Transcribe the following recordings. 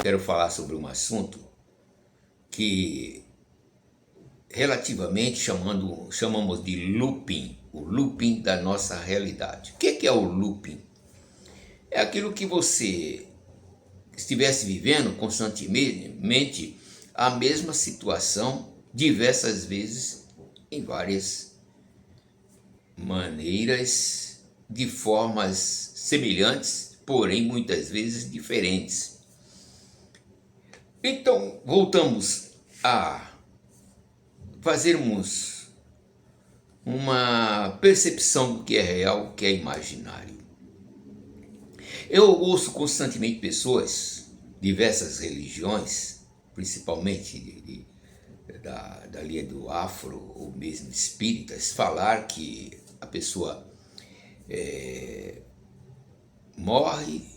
quero falar sobre um assunto que relativamente chamamos de looping, o looping da nossa realidade. O que é o looping? É aquilo que você estivesse vivendo constantemente a mesma situação diversas vezes, em várias maneiras, de formas semelhantes, porém muitas vezes diferentes. Então, voltamos a fazermos uma percepção do que é real, do que é imaginário. Eu ouço constantemente pessoas, diversas religiões, principalmente da linha do afro ou mesmo espíritas, falar que a pessoa morre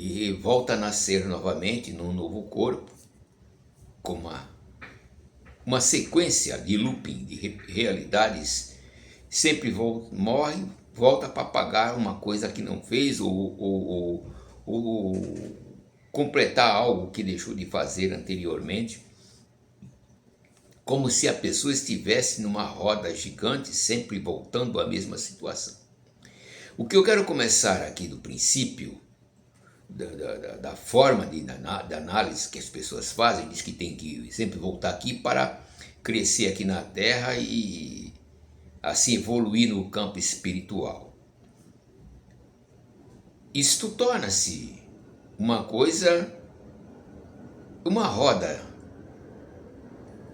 e volta a nascer novamente num novo corpo, com uma sequência de looping, de realidades, sempre morre, volta para pagar uma coisa que não fez ou completar algo que deixou de fazer anteriormente, como se a pessoa estivesse numa roda gigante, sempre voltando à mesma situação. O que eu quero começar aqui do princípio, da forma de análise que as pessoas fazem, diz que tem que sempre voltar aqui para crescer aqui na Terra e assim evoluir no campo espiritual. Isto torna-se uma coisa, uma roda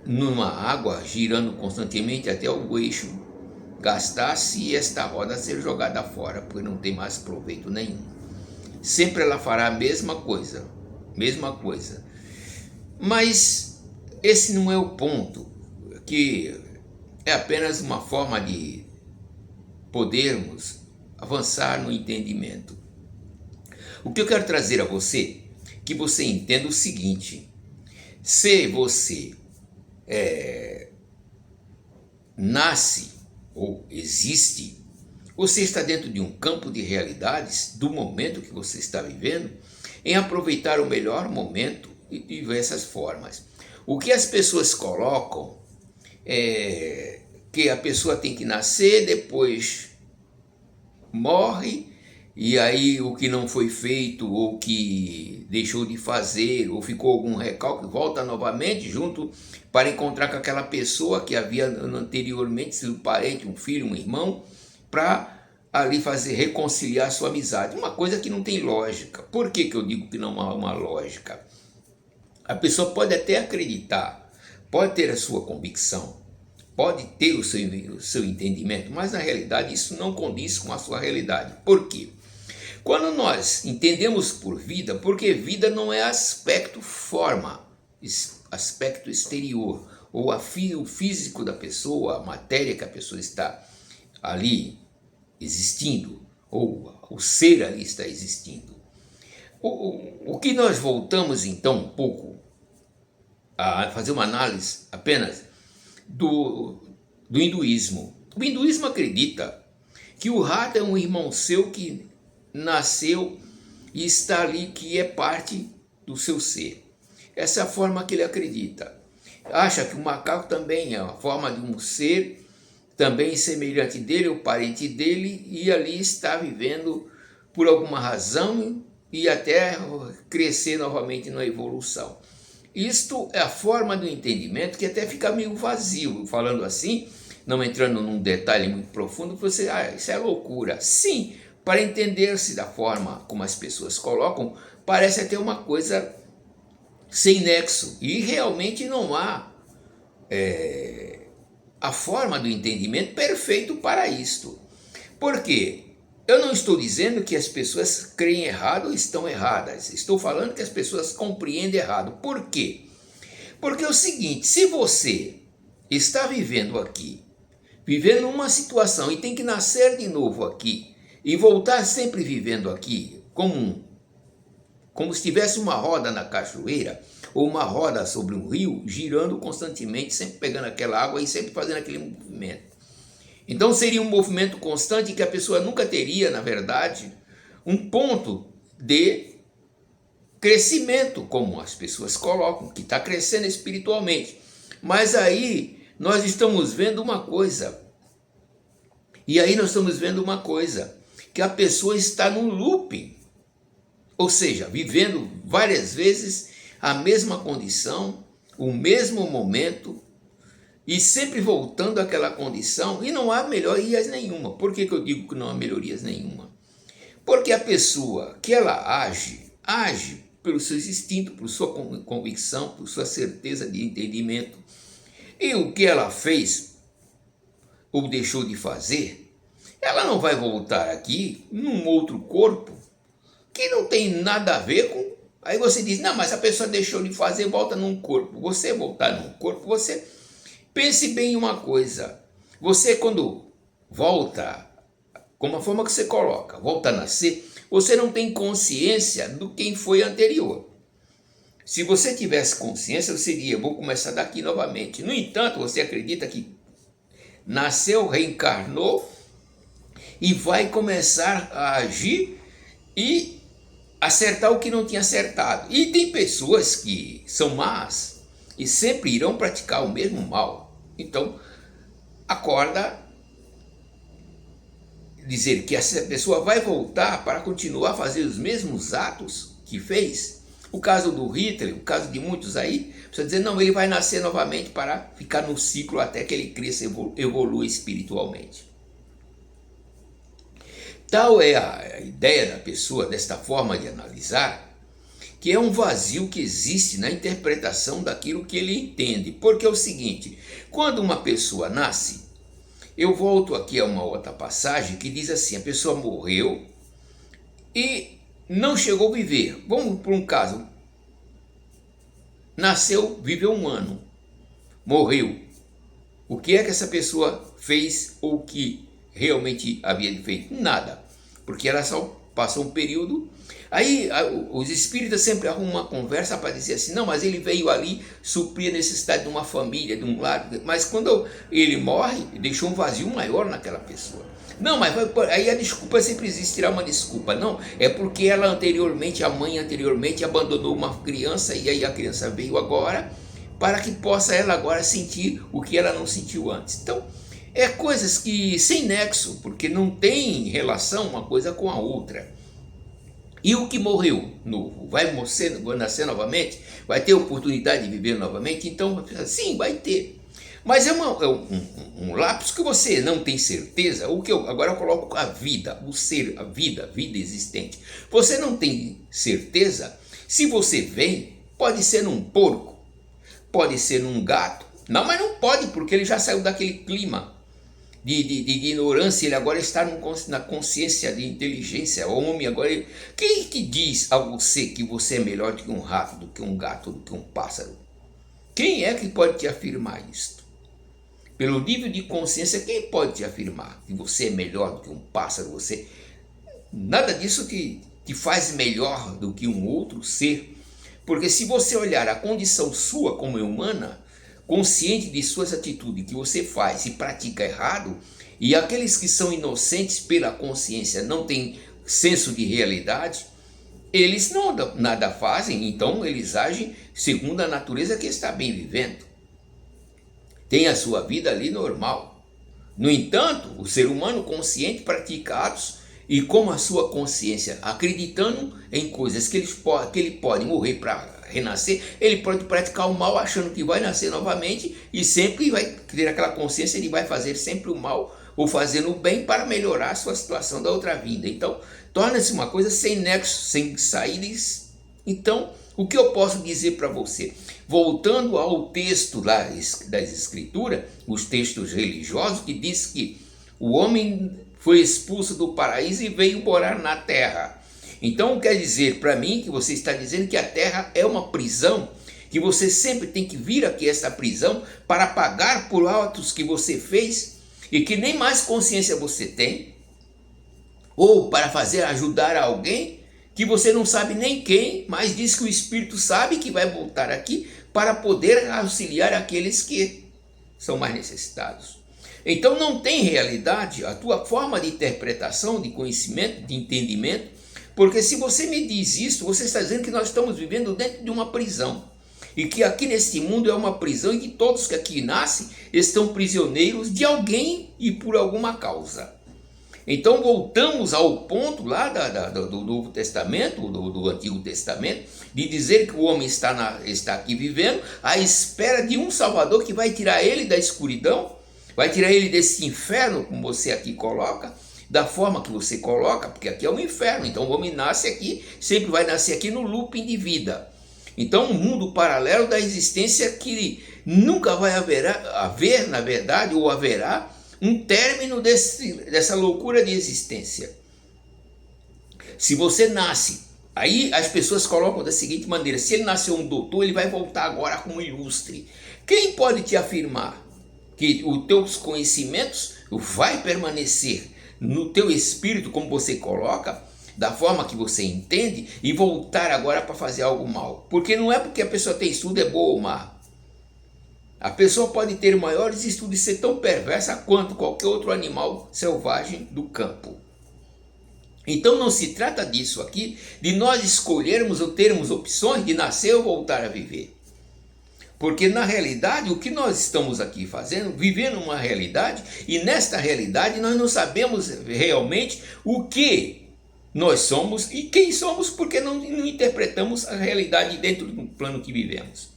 numa água girando constantemente até o eixo gastar-se e esta roda ser jogada fora, porque não tem mais proveito nenhum. Sempre ela fará a mesma coisa. Mas esse não é o ponto, que é apenas uma forma de podermos avançar no entendimento. O que eu quero trazer a você, que você entenda o seguinte: se você nasce ou existe, você está dentro de um campo de realidades do momento que você está vivendo, em aproveitar o melhor momento de diversas formas. O que as pessoas colocam é que a pessoa tem que nascer, depois morre, e aí o que não foi feito, ou que deixou de fazer, ou ficou algum recalque, volta novamente junto para encontrar com aquela pessoa que havia anteriormente sido parente, um filho, um irmão, para ali reconciliar sua amizade. Uma coisa que não tem lógica. Por que eu digo que não há uma lógica? A pessoa pode até acreditar, pode ter a sua convicção, pode ter o seu entendimento, mas na realidade isso não condiz com a sua realidade. Por quê? Quando nós entendemos por vida, porque vida não é aspecto forma, aspecto exterior, ou o físico da pessoa, a matéria que a pessoa está ali existindo, ou o ser ali está existindo. O que nós voltamos então um pouco a fazer uma análise apenas do hinduísmo. O hinduísmo acredita que o rato é um irmão seu que nasceu e está ali, que é parte do seu ser. Essa é a forma que ele acredita. Acha que o macaco também é a forma de um ser também semelhante dele, o parente dele, e ali está vivendo por alguma razão e até crescer novamente na evolução. Isto é a forma do entendimento que até fica meio vazio, falando assim, não entrando num detalhe muito profundo, você, isso é loucura. Sim, para entender-se da forma como as pessoas colocam, parece até uma coisa sem nexo, e realmente não há a forma do entendimento perfeito para isto. Por quê? Eu não estou dizendo que as pessoas creem errado ou estão erradas. Estou falando que as pessoas compreendem errado. Por quê? Porque é o seguinte: se você está vivendo aqui, vivendo uma situação e tem que nascer de novo aqui e voltar sempre vivendo aqui como se tivesse uma roda na cachoeira ou uma roda sobre um rio, girando constantemente, sempre pegando aquela água e sempre fazendo aquele movimento. Então seria um movimento constante que a pessoa nunca teria, na verdade, um ponto de crescimento, como as pessoas colocam, que está crescendo espiritualmente. Mas aí nós estamos vendo uma coisa. E aí nós estamos vendo uma coisa, que a pessoa está num looping. Ou seja, vivendo várias vezes a mesma condição, o mesmo momento, e sempre voltando àquela condição, e não há melhorias nenhuma. Por que eu digo que não há melhorias nenhuma? Porque a pessoa que ela age pelos seus instintos, por sua convicção, por sua certeza de entendimento. E o que ela fez ou deixou de fazer, ela não vai voltar aqui num outro corpo que não tem nada a ver com... Aí você diz, não, mas a pessoa deixou de fazer, volta num corpo. Você voltar num corpo, você... Pense bem em uma coisa. Você quando volta, como a forma que você coloca, volta a nascer, você não tem consciência do quem foi anterior. Se você tivesse consciência, você diria, vou começar daqui novamente. No entanto, você acredita que nasceu, reencarnou e vai começar a agir e acertar o que não tinha acertado. E tem pessoas que são más e sempre irão praticar o mesmo mal. Então, acorda dizer que essa pessoa vai voltar para continuar a fazer os mesmos atos que fez. O caso do Hitler, o caso de muitos aí, precisa dizer, não, ele vai nascer novamente para ficar no ciclo até que ele cresça e evolua espiritualmente. Tal é a ideia da pessoa, desta forma de analisar, que é um vazio que existe na interpretação daquilo que ele entende. Porque é o seguinte, quando uma pessoa nasce, eu volto aqui a uma outra passagem que diz assim, a pessoa morreu e não chegou a viver. Vamos por um caso, nasceu, viveu 1 ano, morreu. O que é que essa pessoa fez ou que realmente havia feito? Nada, porque ela só passou um período. Aí os espíritas sempre arrumam uma conversa para dizer assim, não, mas ele veio ali suprir a necessidade de uma família, de um lar, mas quando ele morre, deixou um vazio maior naquela pessoa. Não, mas aí a desculpa sempre existe, tirar uma desculpa. Não, é porque ela anteriormente, a mãe anteriormente abandonou uma criança e aí a criança veio agora para que possa ela agora sentir o que ela não sentiu antes. Então, é coisas que sem nexo, porque não tem relação uma coisa com a outra. E o que morreu novo vai nascer novamente? Vai ter oportunidade de viver novamente? Então, sim, vai ter. Mas é um lapso que você não tem certeza. Agora eu coloco a vida, o ser, a vida existente. Você não tem certeza se você vem, pode ser num porco, pode ser num gato. Não, mas não pode, porque ele já saiu daquele clima de ignorância, ele agora está na consciência de inteligência. O homem agora... Quem que diz a você que você é melhor do que um rato, do que um gato, do que um pássaro? Quem é que pode te afirmar isto? Pelo nível de consciência, quem pode te afirmar que você é melhor do que um pássaro? Você... Nada disso te faz melhor do que um outro ser. Porque se você olhar a condição sua como humana, consciente de suas atitudes que você faz e pratica errado, e aqueles que são inocentes pela consciência não têm senso de realidade, eles nada fazem, então eles agem segundo a natureza que está bem vivendo. Tem a sua vida ali normal. No entanto, o ser humano consciente pratica atos e com a sua consciência, acreditando em coisas que ele pode morrer para renascer, ele pode praticar o mal achando que vai nascer novamente e sempre vai ter aquela consciência, ele vai fazer sempre o mal ou fazendo o bem para melhorar a sua situação da outra vida. Então, torna-se uma coisa sem nexo, sem saídas. Então, o que eu posso dizer para você? Voltando ao texto das escrituras, os textos religiosos, que diz que o homem foi expulso do paraíso e veio morar na terra. Então quer dizer para mim que você está dizendo que a terra é uma prisão, que você sempre tem que vir aqui a esta prisão para pagar por atos que você fez e que nem mais consciência você tem, ou para ajudar alguém que você não sabe nem quem, mas diz que o Espírito sabe que vai voltar aqui para poder auxiliar aqueles que são mais necessitados. Então não tem realidade, a tua forma de interpretação, de conhecimento, de entendimento, Porque se você me diz isso, você está dizendo que nós estamos vivendo dentro de uma prisão. E que aqui neste mundo é uma prisão e que todos que aqui nascem estão prisioneiros de alguém e por alguma causa. Então voltamos ao ponto lá do Novo Testamento, do Antigo Testamento, de dizer que o homem está aqui vivendo à espera de um Salvador que vai tirar ele da escuridão, vai tirar ele desse inferno, como você aqui coloca, da forma que você coloca, porque aqui é um inferno. Então o homem nasce aqui, sempre vai nascer aqui no looping de vida. Então um mundo paralelo da existência que nunca vai haver, na verdade, ou haverá, um término dessa loucura de existência. Se você nasce, aí as pessoas colocam da seguinte maneira: se ele nasceu um doutor, ele vai voltar agora como ilustre. Quem pode te afirmar que os teus conhecimentos vai permanecer no teu espírito, como você coloca, da forma que você entende, e voltar agora para fazer algo mal? Porque não é porque a pessoa tem estudo é boa ou má. A pessoa pode ter maiores estudos e ser tão perversa quanto qualquer outro animal selvagem do campo. Então não se trata disso aqui, de nós escolhermos ou termos opções de nascer ou voltar a viver. Porque na realidade o que nós estamos aqui fazendo, vivendo uma realidade, e nesta realidade nós não sabemos realmente o que nós somos e quem somos, porque não interpretamos a realidade dentro do plano que vivemos.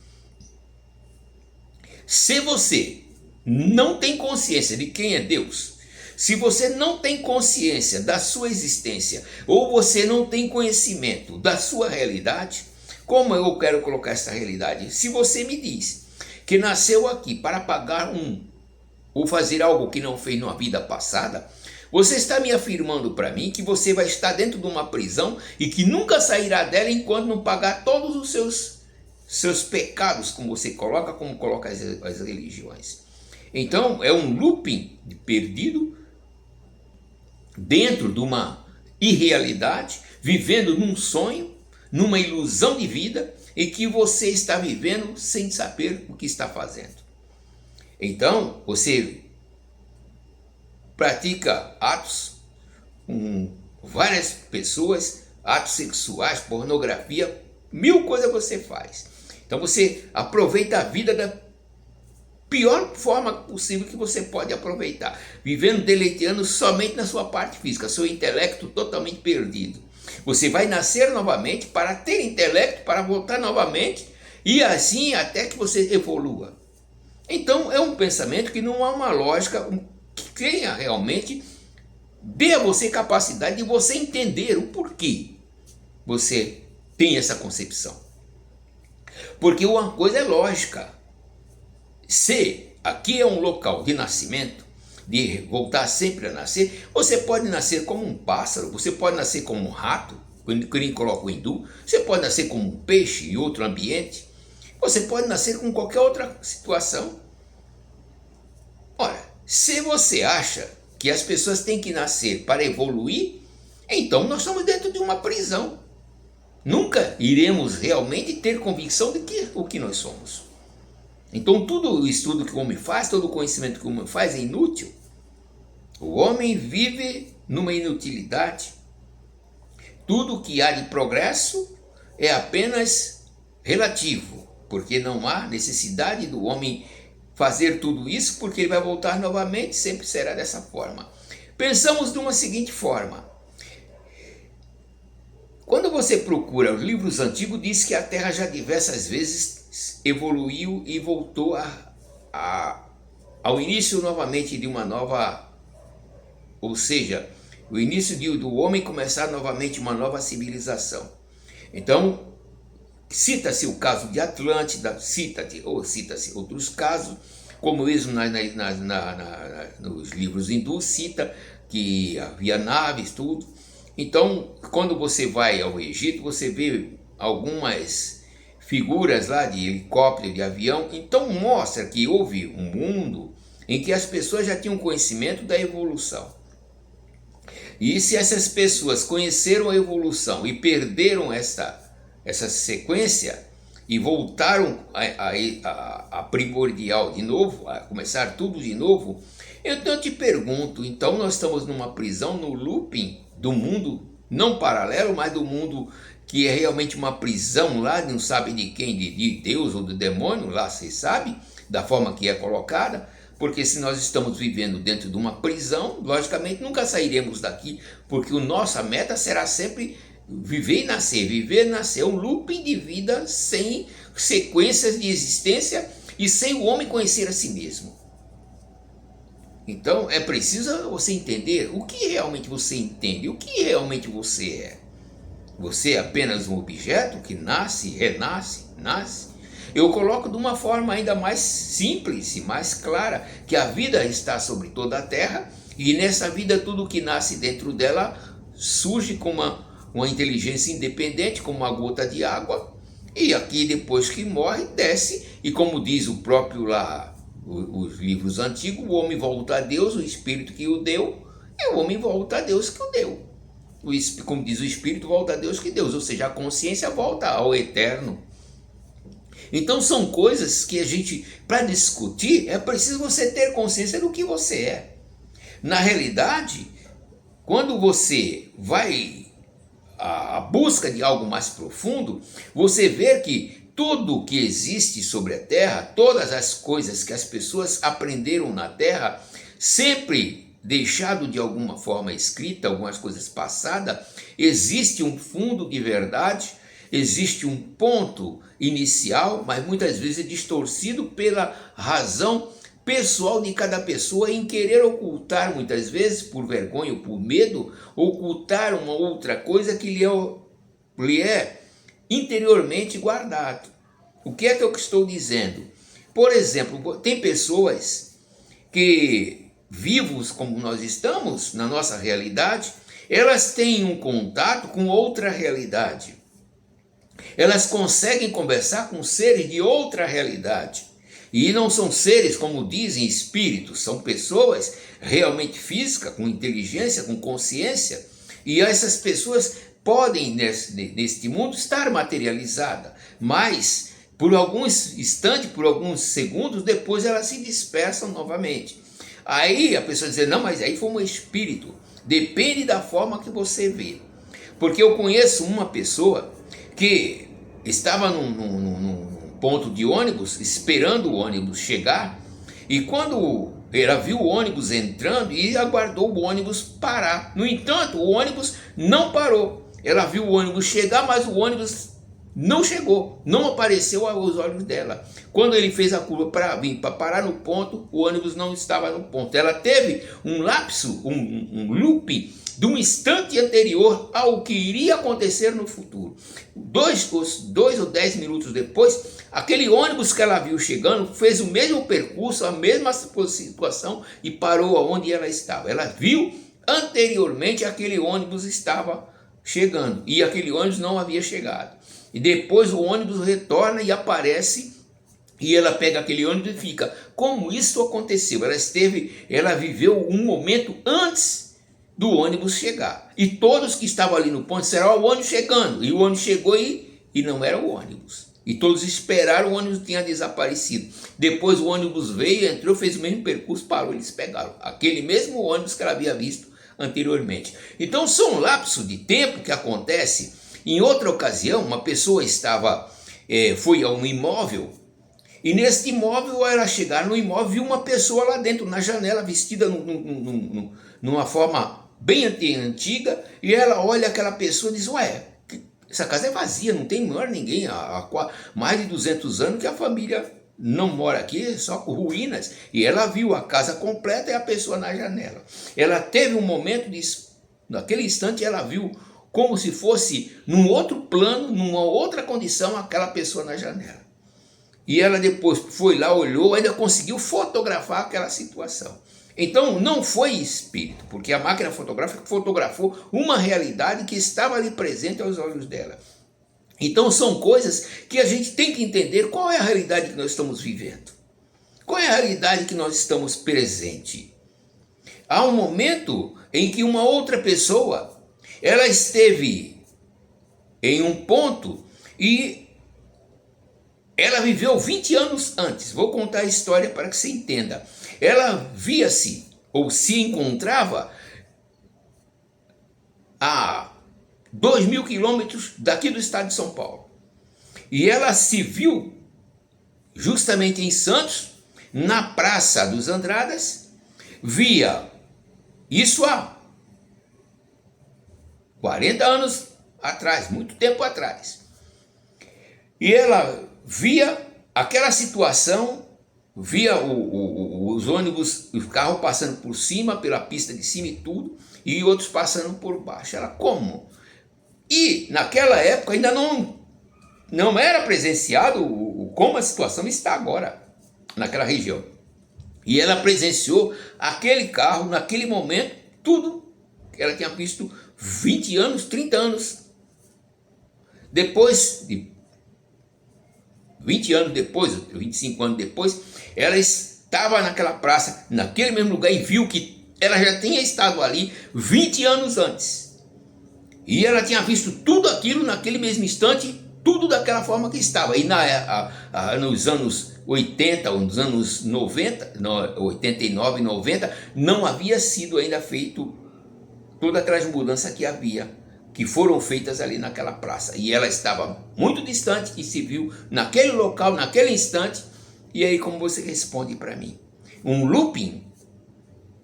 Se você não tem consciência de quem é Deus, se você não tem consciência da sua existência, ou você não tem conhecimento da sua realidade, como eu quero colocar essa realidade? Se você me diz que nasceu aqui para pagar ou fazer algo que não fez na vida passada, você está me afirmando para mim que você vai estar dentro de uma prisão e que nunca sairá dela enquanto não pagar todos os seus pecados, como você coloca, como coloca as religiões. Então é um looping perdido dentro de uma irrealidade, vivendo num sonho, numa ilusão de vida, e que você está vivendo sem saber o que está fazendo. Então você pratica atos com várias pessoas, atos sexuais, pornografia, mil coisas você faz. Então você aproveita a vida da pior forma possível que você pode aproveitar, vivendo, deleiteando somente na sua parte física, seu intelecto totalmente perdido. Você vai nascer novamente para ter intelecto, para voltar novamente, e assim até que você evolua. Então é um pensamento que não há uma lógica que tenha realmente, dê a você capacidade de você entender o porquê você tem essa concepção. Porque uma coisa é lógica: se aqui é um local de nascimento, de voltar sempre a nascer, você pode nascer como um pássaro, você pode nascer como um rato, quem coloca o hindu, você pode nascer como um peixe em outro ambiente, você pode nascer com qualquer outra situação. Ora, se você acha que as pessoas têm que nascer para evoluir, então nós estamos dentro de uma prisão. Nunca iremos realmente ter convicção de o que nós somos. Então todo o estudo que o homem faz, todo o conhecimento que o homem faz é inútil. O homem vive numa inutilidade. Tudo que há de progresso é apenas relativo, porque não há necessidade do homem fazer tudo isso, porque ele vai voltar novamente, sempre será dessa forma. Pensamos de uma seguinte forma: quando você procura os livros antigos, diz que a Terra já diversas vezes evoluiu e voltou ao início novamente de uma nova, ou seja, o início do homem começar novamente uma nova civilização. Então, cita-se o caso de Atlântida, cita-se outros casos, como mesmo nos livros hindus cita que havia naves, tudo. Então, quando você vai ao Egito, você vê algumas figuras lá de helicóptero, de avião. Então mostra que houve um mundo em que as pessoas já tinham conhecimento da evolução. E se essas pessoas conheceram a evolução e perderam essa sequência e voltaram a primordial de novo, a começar tudo de novo, então eu te pergunto, então nós estamos numa prisão, no looping do mundo não paralelo, mas do mundo que é realmente uma prisão lá, não sabe de quem, de Deus ou do demônio, lá você sabe, da forma que é colocada, porque se nós estamos vivendo dentro de uma prisão, logicamente nunca sairemos daqui, porque a nossa meta será sempre viver e nascer, um looping de vida sem sequências de existência e sem o homem conhecer a si mesmo. Então é preciso você entender o que realmente você entende, o que realmente você é. Você é apenas um objeto que nasce, renasce, nasce? Eu coloco de uma forma ainda mais simples e mais clara, que a vida está sobre toda a terra, e nessa vida tudo que nasce dentro dela surge com uma inteligência independente, como uma gota de água, e aqui depois que morre, desce, e como diz o próprio lá, os livros antigos, o homem volta a Deus, o Espírito que o deu, e o homem volta a Deus que o deu. Como diz o Espírito, volta a Deus que Deus, ou seja, a consciência volta ao eterno. Então são coisas que a gente, para discutir, é preciso você ter consciência do que você é. Na realidade, quando você vai à busca de algo mais profundo, você vê que tudo que existe sobre a Terra, todas as coisas que as pessoas aprenderam na Terra, sempre deixado de alguma forma escrita, algumas coisas passadas, existe um fundo de verdade, existe um ponto inicial, mas muitas vezes é distorcido pela razão pessoal de cada pessoa em querer ocultar, muitas vezes por vergonha ou por medo, ocultar uma outra coisa que lhe é interiormente guardado. O que é que eu estou dizendo? Por exemplo, tem pessoas que, vivos como nós estamos, na nossa realidade, elas têm um contato com outra realidade. Elas conseguem conversar com seres de outra realidade. E não são seres, como dizem, espíritos, são pessoas realmente físicas, com inteligência, com consciência. E essas pessoas podem, neste mundo, estar materializadas, mas por alguns instantes, por alguns segundos, depois elas se dispersam novamente. Aí a pessoa diz, não, mas aí foi um espírito. Depende da forma que você vê. Porque eu conheço uma pessoa que estava num ponto de ônibus, esperando o ônibus chegar, e quando ela viu o ônibus entrando, e aguardou o ônibus parar. No entanto, o ônibus não parou. Ela viu o ônibus chegar, mas o ônibus não chegou, não apareceu aos olhos dela. Quando ele fez a curva para vir, para parar no ponto, o ônibus não estava no ponto. Ela teve um lapso, um loop de um instante anterior ao que iria acontecer no futuro. Dois ou 10 minutos depois, aquele ônibus que ela viu chegando fez o mesmo percurso, a mesma situação e parou onde ela estava. Ela viu anteriormente aquele ônibus estava chegando e aquele ônibus não havia chegado. E depois o ônibus retorna e aparece e ela pega aquele ônibus e fica. Como isso aconteceu? Ela viveu um momento antes do ônibus chegar. E todos que estavam ali no ponto disseram, o ônibus chegando. E o ônibus chegou e não era o ônibus. E todos esperaram, o ônibus tinha desaparecido. Depois o ônibus veio, entrou, fez o mesmo percurso, parou, eles pegaram aquele mesmo ônibus que ela havia visto anteriormente. Então são um lapso de tempo que acontece. Em outra ocasião, uma pessoa foi a um imóvel, e nesse imóvel, ela chegar no imóvel, viu uma pessoa lá dentro, na janela, vestida numa forma bem antiga, e ela olha aquela pessoa e diz, ué, essa casa é vazia, não tem maior ninguém, há mais de 200 anos que a família não mora aqui, só com ruínas. E ela viu a casa completa e a pessoa na janela. Ela teve um momento, naquele instante ela viu como se fosse num outro plano, numa outra condição, aquela pessoa na janela. E ela depois foi lá, olhou, ainda conseguiu fotografar aquela situação. Então não foi espírito, porque a máquina fotográfica fotografou uma realidade que estava ali presente aos olhos dela. Então são coisas que a gente tem que entender qual é a realidade que nós estamos vivendo. Qual é a realidade que nós estamos presente? Há um momento em que uma outra pessoa, ela esteve em um ponto e ela viveu 20 anos antes. Vou contar a história para que você entenda. Ela via-se ou se encontrava há 2.000 quilômetros daqui do estado de São Paulo. E ela se viu justamente em Santos, na Praça dos Andradas, via isso há 40 anos atrás, muito tempo atrás. E ela via aquela situação, via os ônibus, os carros passando por cima, pela pista de cima e tudo, e outros passando por baixo. Ela, como? E naquela época ainda não era presenciado como a situação está agora naquela região. E ela presenciou aquele carro, naquele momento, tudo que ela tinha visto 20 anos, 30 anos depois, 20 anos depois, 25 anos depois, ela estava naquela praça, naquele mesmo lugar, e viu que ela já tinha estado ali 20 anos antes. E ela tinha visto tudo aquilo naquele mesmo instante, tudo daquela forma que estava. E nos anos 80, nos anos 90, 89, 90, não havia sido ainda feito todas aquelas mudanças que foram feitas ali naquela praça. E ela estava muito distante e se viu naquele local, naquele instante. E aí, como você responde para mim? Um looping?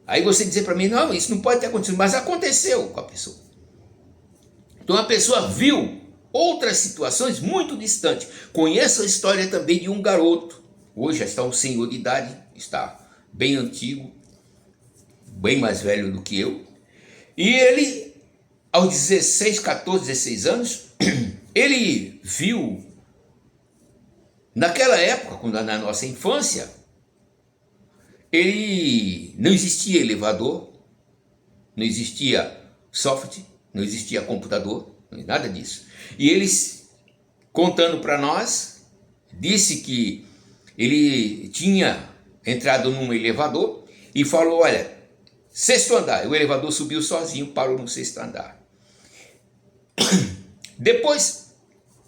Aí você dizer para mim, não, isso não pode ter acontecido, mas aconteceu com a pessoa. Então a pessoa viu outras situações muito distantes. Conheço a história também de um garoto, hoje já está um senhor de idade, está bem antigo, bem mais velho do que eu, e ele, aos 16, 14, 16 anos, ele viu, naquela época, quando na nossa infância, não existia elevador, não existia software, não existia computador, nada disso. E eles, contando para nós, disse que ele tinha entrado num elevador e falou, olha, sexto andar. O elevador subiu sozinho, parou no sexto andar. Depois,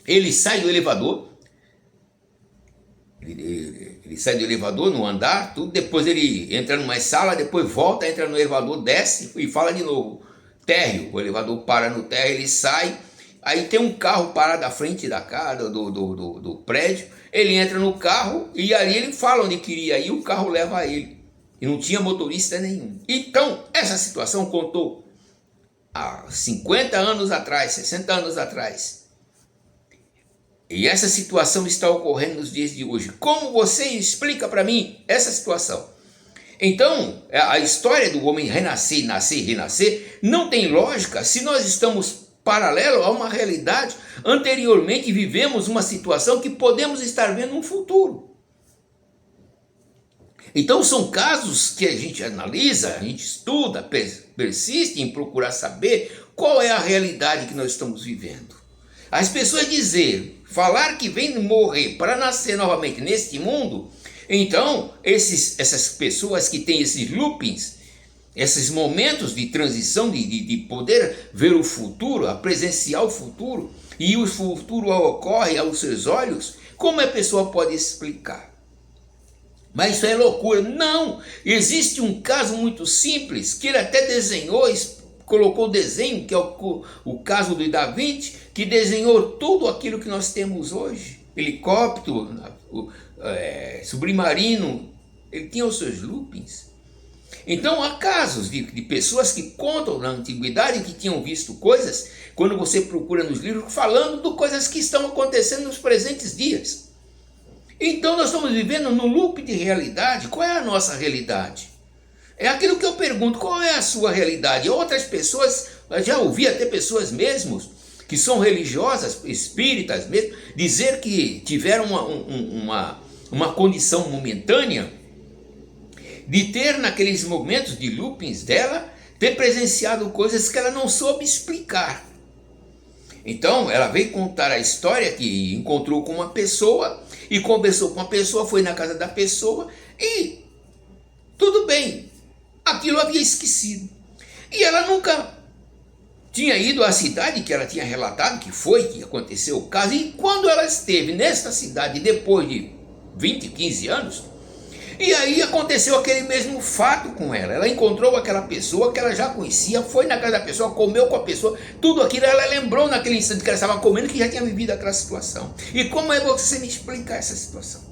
ele sai do elevador, ele sai do elevador no andar, tudo. Depois ele entra numa sala, depois volta, entra no elevador, desce e fala de novo. Térreo, o elevador para no térreo, ele sai, aí tem um carro parado à frente da casa, do prédio, ele entra no carro e ali ele fala onde queria ir, o carro leva ele, e não tinha motorista nenhum. Então, essa situação contou há 50 anos atrás, 60 anos atrás, e essa situação está ocorrendo nos dias de hoje. Como você explica para mim essa situação? Então, a história do homem renascer, nascer e renascer não tem lógica se nós estamos paralelo a uma realidade. Anteriormente vivemos uma situação que podemos estar vendo no futuro. Então são casos que a gente analisa, a gente estuda, persiste em procurar saber qual é a realidade que nós estamos vivendo. As pessoas falar que vem morrer para nascer novamente neste mundo. Então, essas pessoas que têm esses loopings, esses momentos de transição, de poder ver o futuro, a presenciar o futuro, e o futuro ocorre aos seus olhos, como a pessoa pode explicar? Mas isso é loucura. Não! Existe um caso muito simples, que ele até desenhou, colocou desenho, que é o caso do Da Vinci, que desenhou tudo aquilo que nós temos hoje. Helicóptero, submarino, ele tinha os seus loopings. Então há casos de pessoas que contam na antiguidade que tinham visto coisas, quando você procura nos livros, falando de coisas que estão acontecendo nos presentes dias. Então nós estamos vivendo num loop de realidade. Qual é a nossa realidade? É aquilo que eu pergunto, qual é a sua realidade? Outras pessoas, eu já ouvi até pessoas mesmos, que são religiosas, espíritas mesmo, dizer que tiveram uma condição momentânea de ter naqueles momentos de loopings dela, ter presenciado coisas que ela não soube explicar. Então ela veio contar a história que encontrou com uma pessoa e conversou com a pessoa, foi na casa da pessoa e tudo bem, aquilo havia esquecido. E ela nunca tinha ido à cidade que ela tinha relatado que aconteceu o caso. E quando ela esteve nesta cidade, depois de 20, 15 anos, E aí aconteceu aquele mesmo fato com ela. Ela encontrou aquela pessoa que ela já conhecia, foi na casa da pessoa, comeu com a pessoa, tudo aquilo ela lembrou naquele instante que ela estava comendo, que já tinha vivido aquela situação. E como é você me explicar essa situação?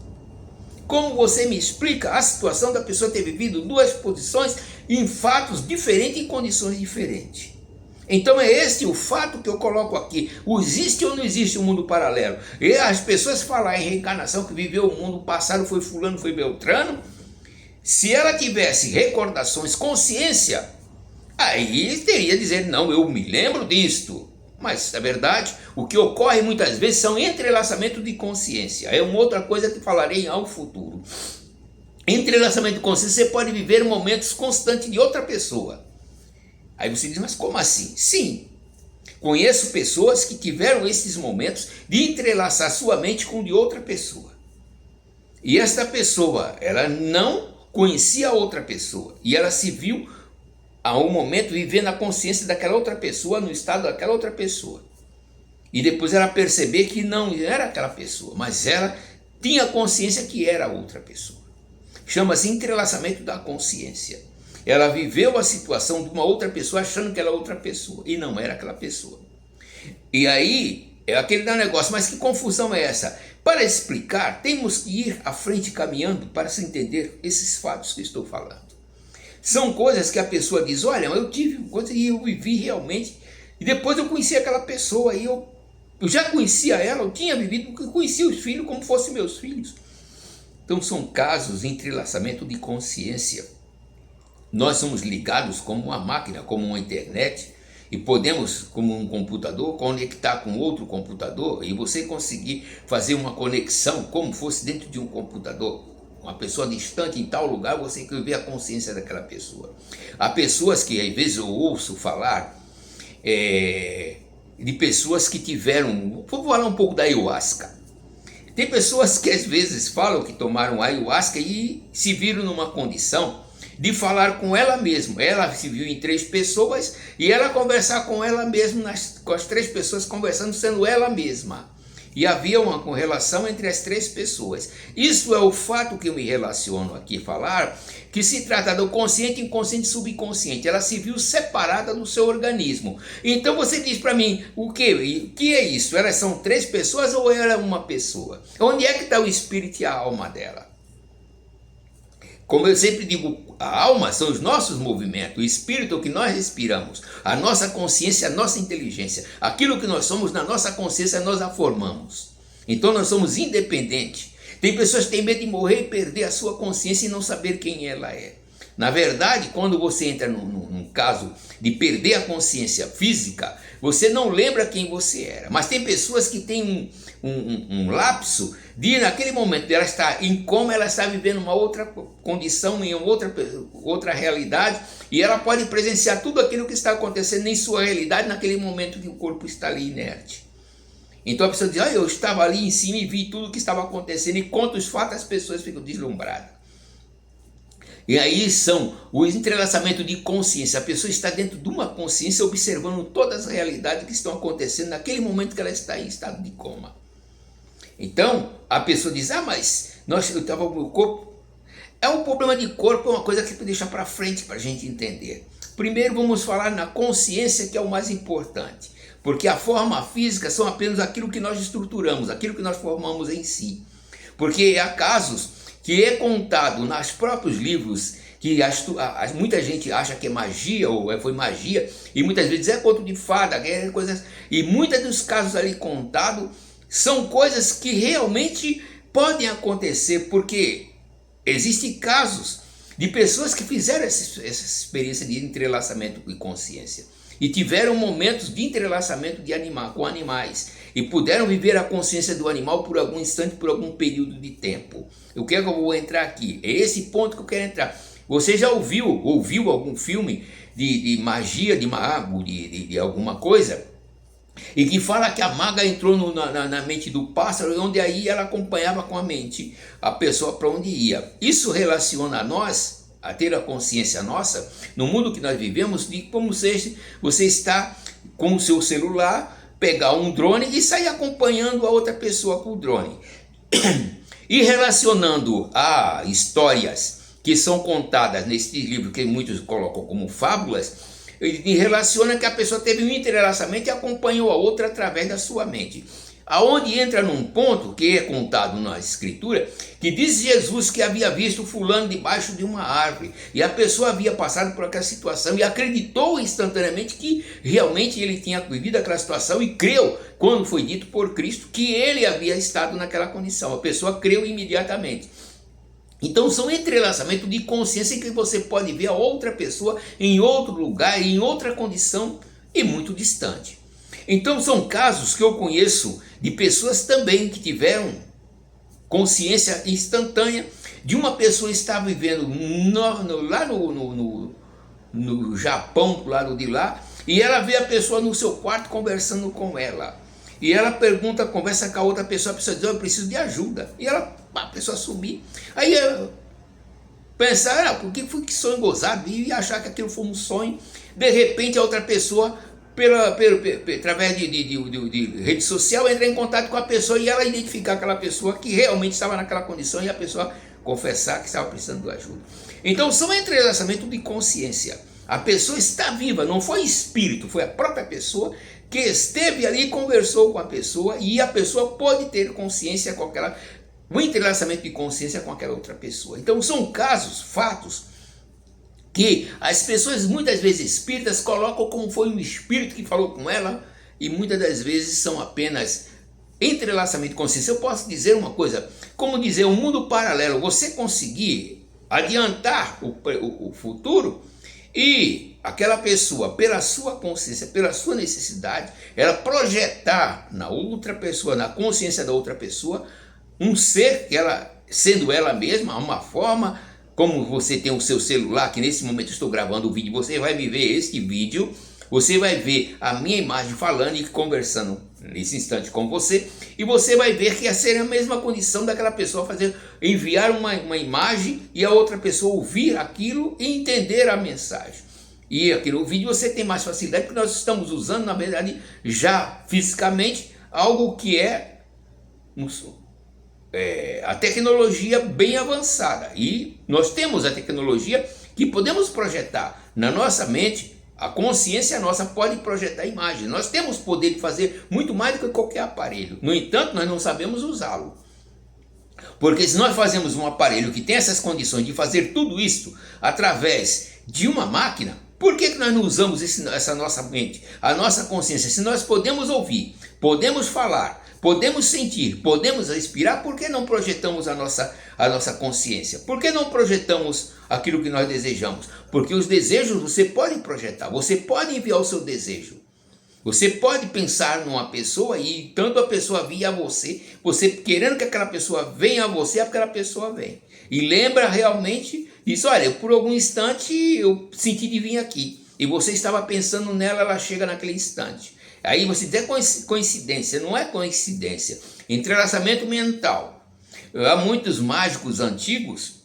Como você me explica a situação da pessoa ter vivido duas posições em fatos diferentes, em condições diferentes? Então é este o fato que eu coloco aqui. Existe ou não existe um mundo paralelo? E as pessoas falam em reencarnação, que viveu o mundo passado, foi fulano, foi Beltrano. Se ela tivesse recordações, consciência, aí teria dizer, não, eu me lembro disto. Mas, na verdade, o que ocorre muitas vezes são entrelaçamentos de consciência. É uma outra coisa que falarei ao futuro. Entrelaçamento de consciência, você pode viver momentos constantes de outra pessoa. Aí você diz, mas como assim? Sim, conheço pessoas que tiveram esses momentos de entrelaçar sua mente com de outra pessoa. E esta pessoa, ela não conhecia a outra pessoa. E ela se viu a um momento vivendo a consciência daquela outra pessoa, no estado daquela outra pessoa. E depois ela perceber que não era aquela pessoa, mas ela tinha consciência que era outra pessoa. Chama-se entrelaçamento da consciência. Ela viveu a situação de uma outra pessoa achando que era outra pessoa e não era aquela pessoa. E aí é aquele negócio, mas que confusão é essa? Para explicar, temos que ir à frente caminhando para se entender esses fatos que estou falando. São coisas que a pessoa diz, olha, eu tive coisa e eu vivi realmente, e depois eu conheci aquela pessoa, e eu já conhecia ela, eu tinha vivido, eu conhecia os filhos como fossem meus filhos. Então são casos de entrelaçamento de consciência. Nós somos ligados como uma máquina, como uma internet, e podemos, como um computador, conectar com outro computador, e você conseguir fazer uma conexão como fosse dentro de um computador. Uma pessoa distante em tal lugar, você quer ver a consciência daquela pessoa. Há pessoas que às vezes eu ouço falar de pessoas que tiveram, vou falar um pouco da ayahuasca. Tem pessoas que às vezes falam que tomaram ayahuasca e se viram numa condição de falar com ela mesma. Ela se viu em 3 pessoas e ela conversar com ela mesma, com as 3 pessoas conversando, sendo ela mesma. E havia uma correlação entre as 3 pessoas. Isso é o fato que eu me relaciono aqui falar, que se trata do consciente, inconsciente e subconsciente. Ela se viu separada do seu organismo. Então você diz para mim, o que é isso? Elas são 3 pessoas ou ela é uma pessoa? Onde é que está o espírito e a alma dela? Como eu sempre digo, a alma são os nossos movimentos, o espírito é o que nós respiramos, a nossa consciência, a nossa inteligência. Aquilo que nós somos na nossa consciência nós a formamos. Então nós somos independentes. Tem pessoas que têm medo de morrer e perder a sua consciência e não saber quem ela é. Na verdade, quando você entra num caso de perder a consciência física, você não lembra quem você era. Mas tem pessoas que têm um lapso de, naquele momento, ela está em coma, ela está vivendo uma outra condição, em outra realidade, e ela pode presenciar tudo aquilo que está acontecendo em sua realidade naquele momento que o corpo está ali inerte. Então a pessoa diz, eu estava ali em cima e vi tudo o que estava acontecendo, e conta os fatos, as pessoas ficam deslumbradas. E aí são o entrelaçamento de consciência. A pessoa está dentro de uma consciência observando todas as realidades que estão acontecendo naquele momento que ela está em estado de coma. Então a pessoa diz, mas eu estava com o corpo. É um problema de corpo, é uma coisa que deixa para frente para a gente entender. Primeiro vamos falar na consciência, que é o mais importante. Porque a forma física são apenas aquilo que nós estruturamos, aquilo que nós formamos em si. Porque há casos que é contado nos próprios livros, que muita gente acha que é magia, ou foi magia, e muitas vezes é conto de fada, coisas, e muitos dos casos ali contados são coisas que realmente podem acontecer, porque existem casos de pessoas que fizeram essa experiência de entrelaçamento com consciência, e tiveram momentos de entrelaçamento com animais, e puderam viver a consciência do animal por algum instante, por algum período de tempo. O que é que eu vou entrar aqui? É esse ponto que eu quero entrar. Você já ouviu algum filme de magia, de mago, de alguma coisa? E que fala que a maga entrou na mente do pássaro, onde aí ela acompanhava com a mente a pessoa para onde ia. Isso relaciona a nós, a ter a consciência nossa, no mundo que nós vivemos, de como se você está com o seu celular, pegar um drone e sair acompanhando a outra pessoa com o drone. E relacionando a histórias que são contadas nesse livro, que muitos colocam como fábulas, ele relaciona que a pessoa teve um entrelaçamento e acompanhou a outra através da sua mente. Aonde entra num ponto que é contado na escritura, que diz Jesus que havia visto fulano debaixo de uma árvore, e a pessoa havia passado por aquela situação e acreditou instantaneamente que realmente ele tinha vivido aquela situação e creu, quando foi dito por Cristo, que ele havia estado naquela condição. A pessoa creu imediatamente. Então são entrelaçamentos de consciência em que você pode ver a outra pessoa em outro lugar, em outra condição e muito distante. Então são casos que eu conheço de pessoas também que tiveram consciência instantânea de uma pessoa que está vivendo lá no Japão, do lado de lá, e ela vê a pessoa no seu quarto conversando com ela. E ela pergunta, conversa com a outra pessoa, a pessoa diz, eu preciso de ajuda. E ela, a pessoa sumir. Aí eu pensar, por que foi que sonho gozado? E achar que aquilo foi um sonho. De repente a outra pessoa, através de rede social, entra em contato com a pessoa e ela identificar aquela pessoa que realmente estava naquela condição e a pessoa confessar que estava precisando de ajuda. Então são entrelaçamentos de consciência. A pessoa está viva, não foi espírito, foi a própria pessoa que esteve ali e conversou com a pessoa, e a pessoa pode ter consciência com aquela, um entrelaçamento de consciência com aquela outra pessoa. Então são casos, fatos, que as pessoas muitas vezes espíritas colocam como foi um espírito que falou com ela, e muitas das vezes são apenas entrelaçamento de consciência. Eu posso dizer uma coisa, como dizer, um mundo paralelo, você conseguir adiantar o futuro, e aquela pessoa, pela sua consciência, pela sua necessidade, ela projetar na outra pessoa, na consciência da outra pessoa, um ser que ela, sendo ela mesma, uma forma, como você tem o seu celular, que nesse momento eu estou gravando o vídeo, você vai me ver este vídeo, você vai ver a minha imagem falando e conversando nesse instante com você, e você vai ver que ia ser a mesma condição daquela pessoa enviar uma imagem e a outra pessoa ouvir aquilo e entender a mensagem. E aqui no vídeo você tem mais facilidade, porque nós estamos usando, na verdade, já fisicamente, algo que é a tecnologia bem avançada. E nós temos a tecnologia que podemos projetar na nossa mente. A consciência nossa pode projetar imagem. Nós temos poder de fazer muito mais do que qualquer aparelho. No entanto, nós não sabemos usá-lo. Porque se nós fazemos um aparelho que tem essas condições de fazer tudo isso através de uma máquina, por que nós não usamos essa nossa mente, a nossa consciência? Se nós podemos ouvir, podemos falar, podemos sentir, podemos respirar, por que não projetamos a nossa consciência? Por que não projetamos aquilo que nós desejamos? Porque os desejos você pode projetar, você pode enviar o seu desejo. Você pode pensar numa pessoa e tanto a pessoa vir a você, você querendo que aquela pessoa venha a você, aquela pessoa vem. E lembra realmente isso, olha, por algum instante eu senti de vir aqui. E você estava pensando nela, ela chega naquele instante. Aí você diz, é coincidência, não é coincidência. Entrelaçamento mental. Há muitos mágicos antigos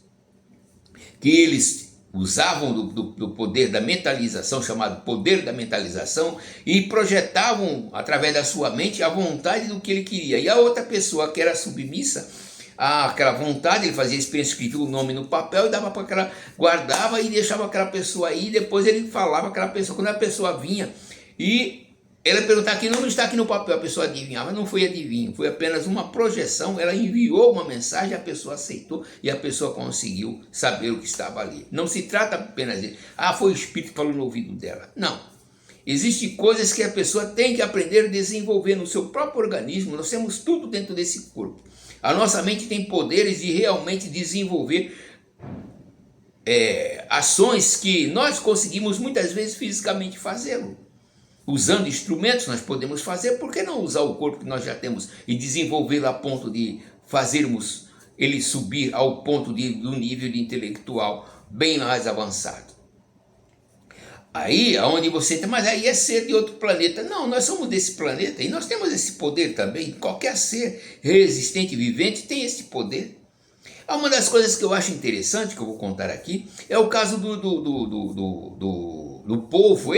que eles usavam do poder da mentalização, chamado poder da mentalização, e projetavam através da sua mente a vontade do que ele queria. E a outra pessoa que era submissa àquela vontade, ele fazia experiência, escrevia o nome no papel e dava para aquela, guardava e deixava aquela pessoa aí, e depois ele falava aquela pessoa, quando a pessoa vinha e ela perguntava que não está aqui no papel, a pessoa adivinhava, não foi adivinho, foi apenas uma projeção, ela enviou uma mensagem, a pessoa aceitou e a pessoa conseguiu saber o que estava ali. Não se trata apenas de, foi o espírito que falou no ouvido dela. Não. Existem coisas que a pessoa tem que aprender a desenvolver no seu próprio organismo, nós temos tudo dentro desse corpo. A nossa mente tem poderes de realmente desenvolver ações que nós conseguimos muitas vezes fisicamente fazê-lo. Usando instrumentos nós podemos fazer, por que não usar o corpo que nós já temos e desenvolvê-lo a ponto de fazermos ele subir ao ponto do nível de intelectual bem mais avançado? Aí, aonde você tem, mas aí é ser de outro planeta. Não, nós somos desse planeta e nós temos esse poder também. Qualquer ser resistente, vivente, tem esse poder. Uma das coisas que eu acho interessante, que eu vou contar aqui, é o caso do polvo.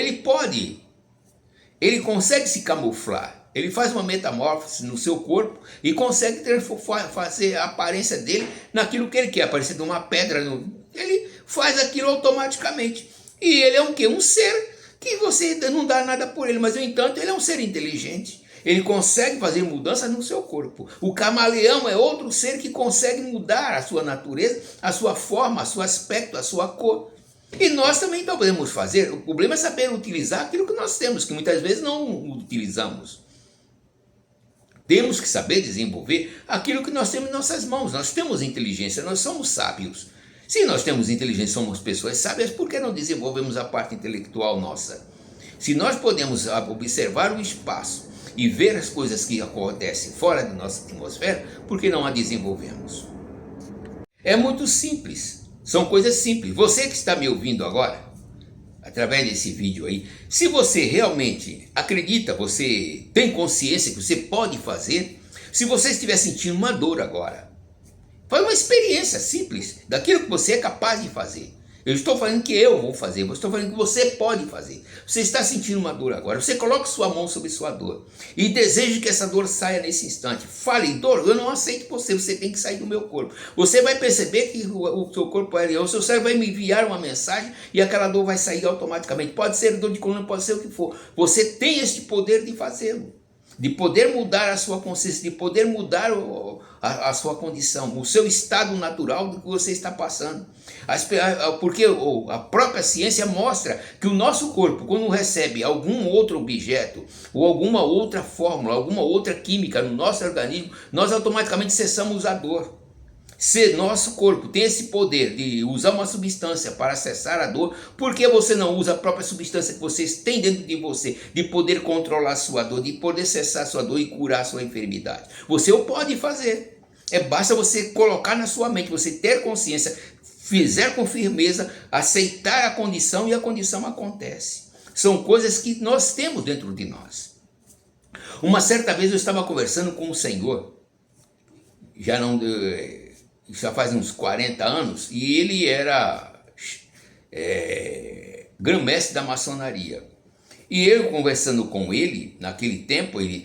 Ele consegue se camuflar. ele faz uma metamorfose no seu corpo e consegue fazer a aparência dele naquilo que ele quer, aparecer de uma pedra. Ele faz aquilo automaticamente. E ele é um quê? Um ser que você não dá nada por ele, mas no entanto ele é um ser inteligente. Ele consegue fazer mudanças no seu corpo. O camaleão é outro ser que consegue mudar a sua natureza, a sua forma, o seu aspecto, a sua cor. E nós também podemos fazer. O problema é saber utilizar aquilo que nós temos, que muitas vezes não utilizamos. Temos que saber desenvolver aquilo que nós temos em nossas mãos. Nós temos inteligência, nós somos sábios. Se nós temos inteligência, somos pessoas sábias, por que não desenvolvemos a parte intelectual nossa? Se nós podemos observar o espaço e ver as coisas que acontecem fora da nossa atmosfera, por que não a desenvolvemos? É muito simples, são coisas simples. Você que está me ouvindo agora, através desse vídeo aí, se você realmente acredita, você tem consciência que você pode fazer, se você estiver sentindo uma dor agora, foi uma experiência simples daquilo que você é capaz de fazer. Eu estou falando que eu vou fazer, eu estou falando que você pode fazer. Você está sentindo uma dor agora, você coloca sua mão sobre sua dor e deseja que essa dor saia nesse instante. Fale, dor, eu não aceito você tem que sair do meu corpo. Você vai perceber que o seu corpo é real, o seu cérebro vai me enviar uma mensagem e aquela dor vai sair automaticamente. Pode ser dor de coluna, pode ser o que for. Você tem este poder de fazê-lo, de poder mudar a sua consciência, de poder mudar a sua condição, o seu estado natural do que você está passando. Porque a própria ciência mostra que o nosso corpo, quando recebe algum outro objeto, ou alguma outra fórmula, alguma outra química no nosso organismo, nós automaticamente cessamos a dor. Se nosso corpo tem esse poder de usar uma substância para cessar a dor, por que você não usa a própria substância que vocês têm dentro de você, de poder controlar a sua dor, de poder cessar a sua dor e curar a sua enfermidade? Você o pode fazer. Basta você colocar na sua mente, você ter consciência, fizer com firmeza, aceitar a condição e a condição acontece. São coisas que nós temos dentro de nós. Uma certa vez eu estava conversando com o Senhor, já faz uns 40 anos, e ele era grão-mestre da maçonaria. E eu conversando com ele, naquele tempo, ele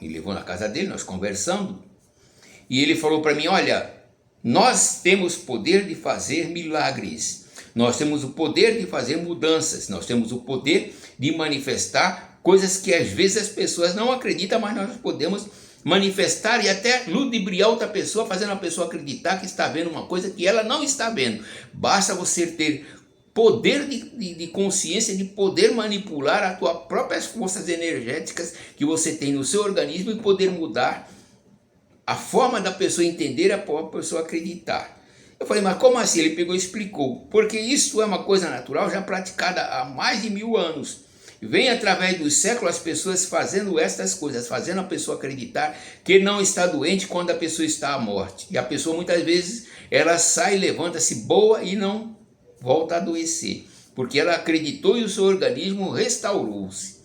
me levou na casa dele, nós conversando, e ele falou para mim, olha, nós temos poder de fazer milagres, nós temos o poder de fazer mudanças, nós temos o poder de manifestar coisas que às vezes as pessoas não acreditam, mas nós podemos manifestar e até ludibriar outra pessoa, fazendo a pessoa acreditar que está vendo uma coisa que ela não está vendo. Basta você ter poder de consciência, de poder manipular as tuas próprias forças energéticas que você tem no seu organismo e poder mudar a forma da pessoa entender, a pessoa acreditar. Eu falei, mas como assim? Ele pegou e explicou. Porque isso é uma coisa natural, já praticada há mais de 1000 anos. Vem através dos séculos as pessoas fazendo estas coisas, fazendo a pessoa acreditar que não está doente quando a pessoa está à morte. E a pessoa muitas vezes, ela sai, levanta-se boa e não volta a adoecer. Porque ela acreditou e o seu organismo restaurou-se.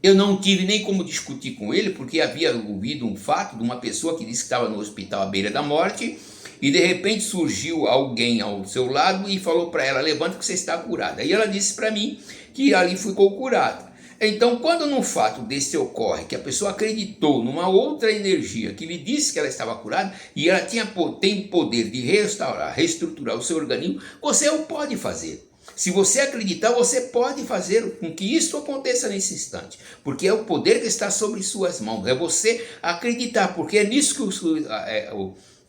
Eu não tive nem como discutir com ele, porque havia ouvido um fato de uma pessoa que disse que estava no hospital à beira da morte, e de repente surgiu alguém ao seu lado e falou para ela, levanta que você está curada. E ela disse para mim que ali ficou curada. Então, quando num fato desse ocorre, que a pessoa acreditou numa outra energia que lhe disse que ela estava curada, e ela tem poder de restaurar, reestruturar o seu organismo, você o pode fazer. Se você acreditar, você pode fazer com que isso aconteça nesse instante. Porque é o poder que está sobre suas mãos. É você acreditar, porque é nisso que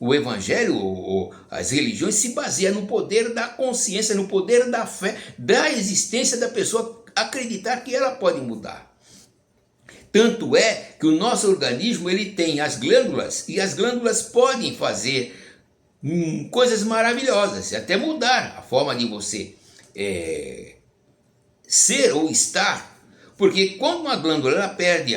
o evangelho, ou as religiões se baseiam no poder da consciência, no poder da fé, da existência da pessoa acreditar que ela pode mudar. Tanto é que o nosso organismo ele tem as glândulas, e as glândulas podem fazer coisas maravilhosas, até mudar a forma de você ser ou estar, porque quando uma glândula ela perde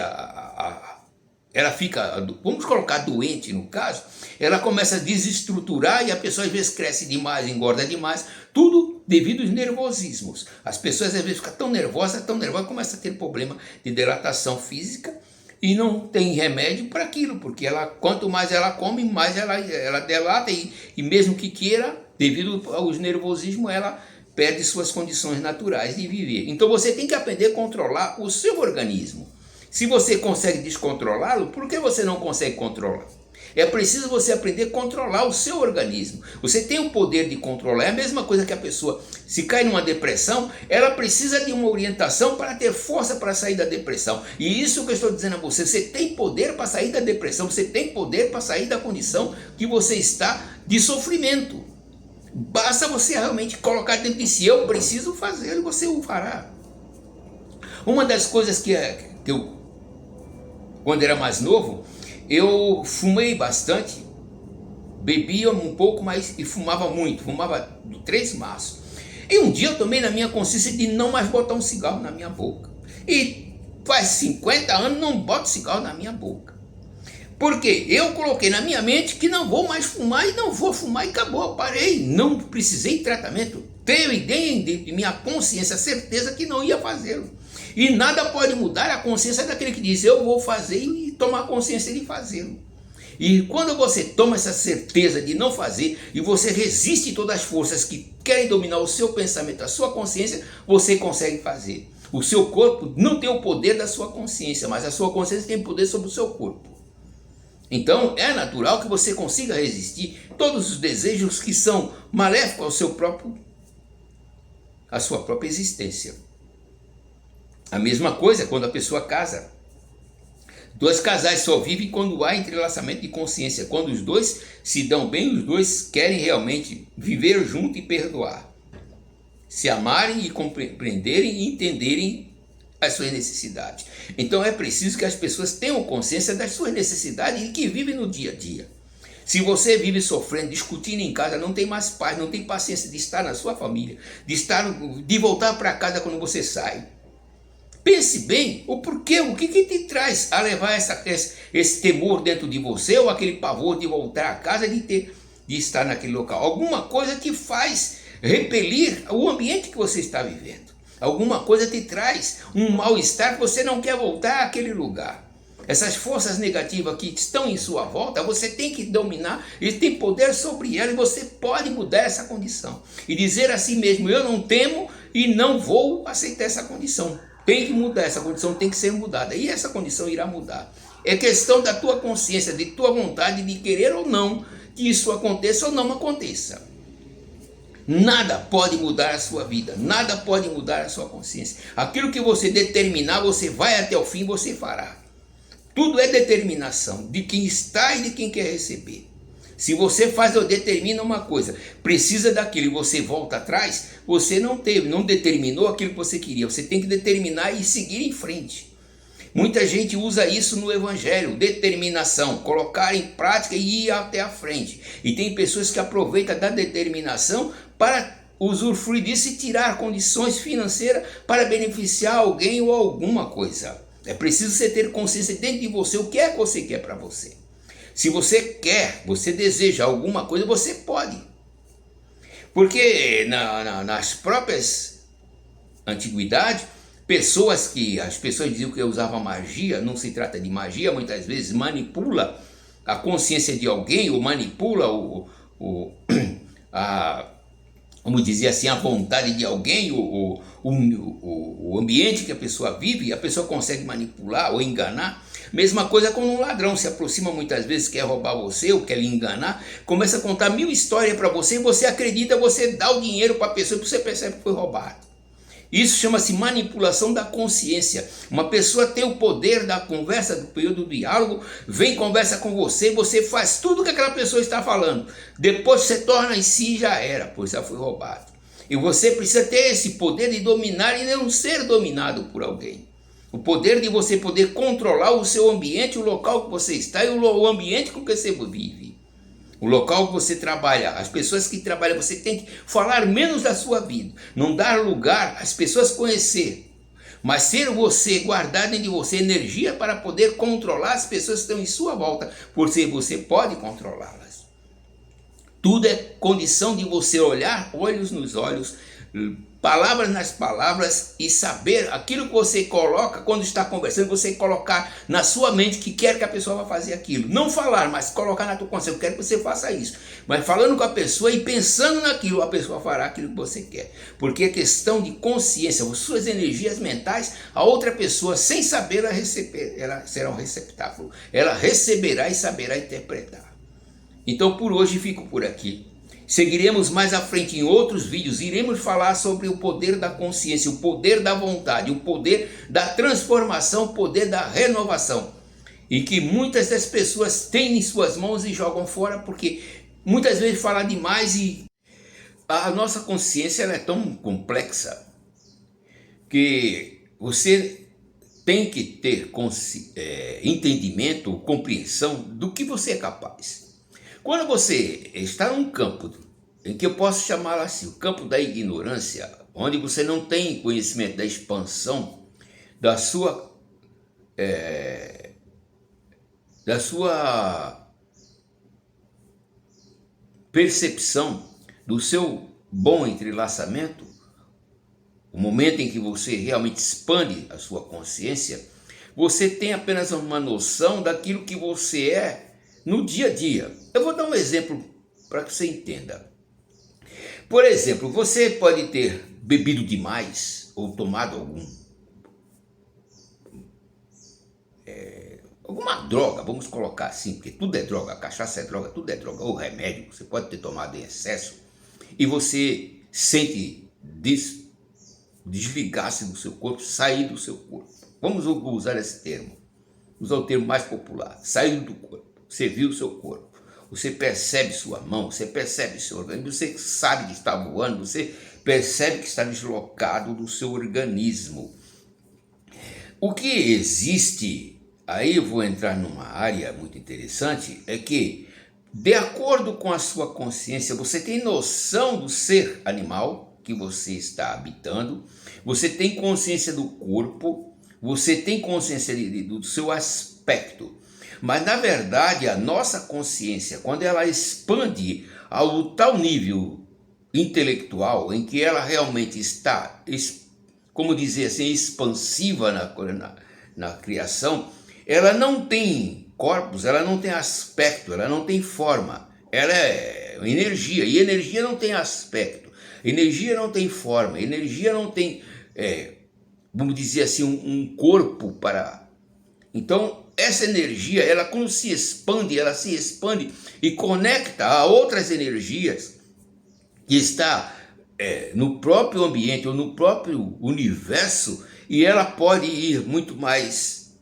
ela fica, vamos colocar doente no caso, ela começa a desestruturar e a pessoa às vezes cresce demais, engorda demais, tudo devido aos nervosismos. As pessoas às vezes ficam tão nervosas, começam a ter problema de dilatação física e não tem remédio para aquilo, porque quanto mais ela come, mais ela dilata e mesmo que queira, devido aos nervosismos, ela perde suas condições naturais de viver. Então você tem que aprender a controlar o seu organismo. Se você consegue descontrolá-lo, por que você não consegue controlar? É preciso você aprender a controlar o seu organismo. Você tem o poder de controlar. É a mesma coisa que a pessoa, se cai numa depressão, ela precisa de uma orientação para ter força para sair da depressão. E isso que eu estou dizendo a você, você tem poder para sair da depressão, você tem poder para sair da condição que você está de sofrimento. Basta você realmente colocar dentro de si, eu preciso fazer, e você o fará. Uma das coisas que eu, quando era mais novo, eu fumei bastante, bebia um pouco, mas e fumava muito, fumava 3 maços. E um dia eu tomei na minha consciência de não mais botar um cigarro na minha boca. E faz 50 anos não boto cigarro na minha boca. Porque eu coloquei na minha mente que não vou mais fumar e não vou fumar e acabou, eu parei, não precisei de tratamento. Tenho ideia de minha consciência, certeza que não ia fazê-lo. E nada pode mudar a consciência daquele que diz, eu vou fazer e tomar consciência de fazê-lo. E quando você toma essa certeza de não fazer e você resiste todas as forças que querem dominar o seu pensamento, a sua consciência, você consegue fazer. O seu corpo não tem o poder da sua consciência, mas a sua consciência tem poder sobre o seu corpo. Então é natural que você consiga resistir todos os desejos que são maléficos à sua própria existência. A mesma coisa quando a pessoa casa. 2 casais só vivem quando há entrelaçamento de consciência, quando os dois se dão bem, os dois querem realmente viver junto e perdoar, se amarem e compreenderem e entenderem as suas necessidades. Então é preciso que as pessoas tenham consciência das suas necessidades e que vivem no dia a dia. Se você vive sofrendo, discutindo em casa, não tem mais paz, não tem paciência de estar na sua família, de voltar para casa quando você sai. Pense bem o porquê, o que te traz a levar esse temor dentro de você, ou aquele pavor de voltar a casa, de estar naquele local. Alguma coisa te faz repelir o ambiente que você está vivendo. Alguma coisa te traz um mal-estar que você não quer voltar àquele lugar. Essas forças negativas que estão em sua volta, você tem que dominar e tem poder sobre elas, e você pode mudar essa condição. E dizer a si mesmo, eu não temo e não vou aceitar essa condição. Tem que mudar, essa condição tem que ser mudada. E essa condição irá mudar. É questão da tua consciência, de tua vontade de querer ou não que isso aconteça ou não aconteça. Nada pode mudar a sua vida, nada pode mudar a sua consciência. Aquilo que você determinar, você vai até o fim, você fará. Tudo é determinação de quem está e de quem quer receber. Se você faz ou determina uma coisa, precisa daquilo e você volta atrás, você não determinou aquilo que você queria. Você tem que determinar e seguir em frente. Muita gente usa isso no evangelho, determinação, colocar em prática e ir até a frente. E tem pessoas que aproveitam da determinação para usufruir disso e tirar condições financeiras para beneficiar alguém ou alguma coisa. É preciso você ter consciência dentro de você o que é que você quer para você. Se você quer, você deseja alguma coisa, você pode. Porque nas próprias antiguidades, as pessoas diziam que usavam magia, não se trata de magia, muitas vezes manipula a consciência de alguém, ou manipula vamos dizer assim, a vontade de alguém, o ambiente que a pessoa vive, e a pessoa consegue manipular ou enganar. Mesma coisa quando um ladrão se aproxima muitas vezes, quer roubar você ou quer lhe enganar, começa a contar 1000 histórias para você, e você acredita, você dá o dinheiro para a pessoa e você percebe que foi roubado. Isso chama-se manipulação da consciência. Uma pessoa tem o poder da conversa, do período do diálogo, vem conversa com você, você faz tudo o que aquela pessoa está falando. Depois você torna em si e já era, pois já foi roubado. E você precisa ter esse poder de dominar e não ser dominado por alguém. O poder de você poder controlar o seu ambiente, o local que você está e o ambiente com que você vive. O local que você trabalha, as pessoas que trabalham, você tem que falar menos da sua vida. Não dar lugar às pessoas conhecer. Mas ser você, guardar dentro de você energia para poder controlar as pessoas que estão em sua volta. Porque você pode controlá-las. Tudo é condição de você olhar olhos nos olhos, palavras nas palavras e saber aquilo que você coloca quando está conversando, você colocar na sua mente que quer que a pessoa vá fazer aquilo. Não falar, mas colocar na tua consciência, eu quero que você faça isso. Mas falando com a pessoa e pensando naquilo, a pessoa fará aquilo que você quer. Porque é questão de consciência, as suas energias mentais, a outra pessoa, sem saber, ela será um receptáculo. Ela receberá e saberá interpretar. Então por hoje fico por aqui. Seguiremos mais à frente em outros vídeos, iremos falar sobre o poder da consciência, o poder da vontade, o poder da transformação, o poder da renovação. E que muitas das pessoas têm em suas mãos e jogam fora, porque muitas vezes falam demais e a nossa consciência ela é tão complexa que você tem que ter entendimento, compreensão do que você é capaz. Quando você está num campo em que eu posso chamar assim, o campo da ignorância, onde você não tem conhecimento da expansão da sua percepção, do seu bom entrelaçamento, o momento em que você realmente expande a sua consciência, você tem apenas uma noção daquilo que você é no dia a dia. Eu vou dar um exemplo para que você entenda. Por exemplo, você pode ter bebido demais ou tomado alguma droga, vamos colocar assim, porque tudo é droga, a cachaça é droga, tudo é droga, ou remédio, você pode ter tomado em excesso e você sente desligar-se do seu corpo, sair do seu corpo. Vamos usar esse termo, usar o termo mais popular, sair do corpo. Você viu o seu corpo, você percebe sua mão, você percebe seu organismo, você sabe que está voando, você percebe que está deslocado do seu organismo. O que existe, aí eu vou entrar numa área muito interessante, é que, de acordo com a sua consciência, você tem noção do ser animal que você está habitando, você tem consciência do corpo, você tem consciência do seu aspecto. Mas, na verdade, a nossa consciência, quando ela expande ao tal nível intelectual, em que ela realmente está, como dizer assim, expansiva na criação, ela não tem corpos, ela não tem aspecto, ela não tem forma. Ela é energia, e energia não tem aspecto, energia não tem forma, energia não tem, vamos dizer assim, um corpo para... Então, essa energia, ela quando se expande, ela se expande e conecta a outras energias que está no próprio ambiente ou no próprio universo, e ela pode ir muito mais,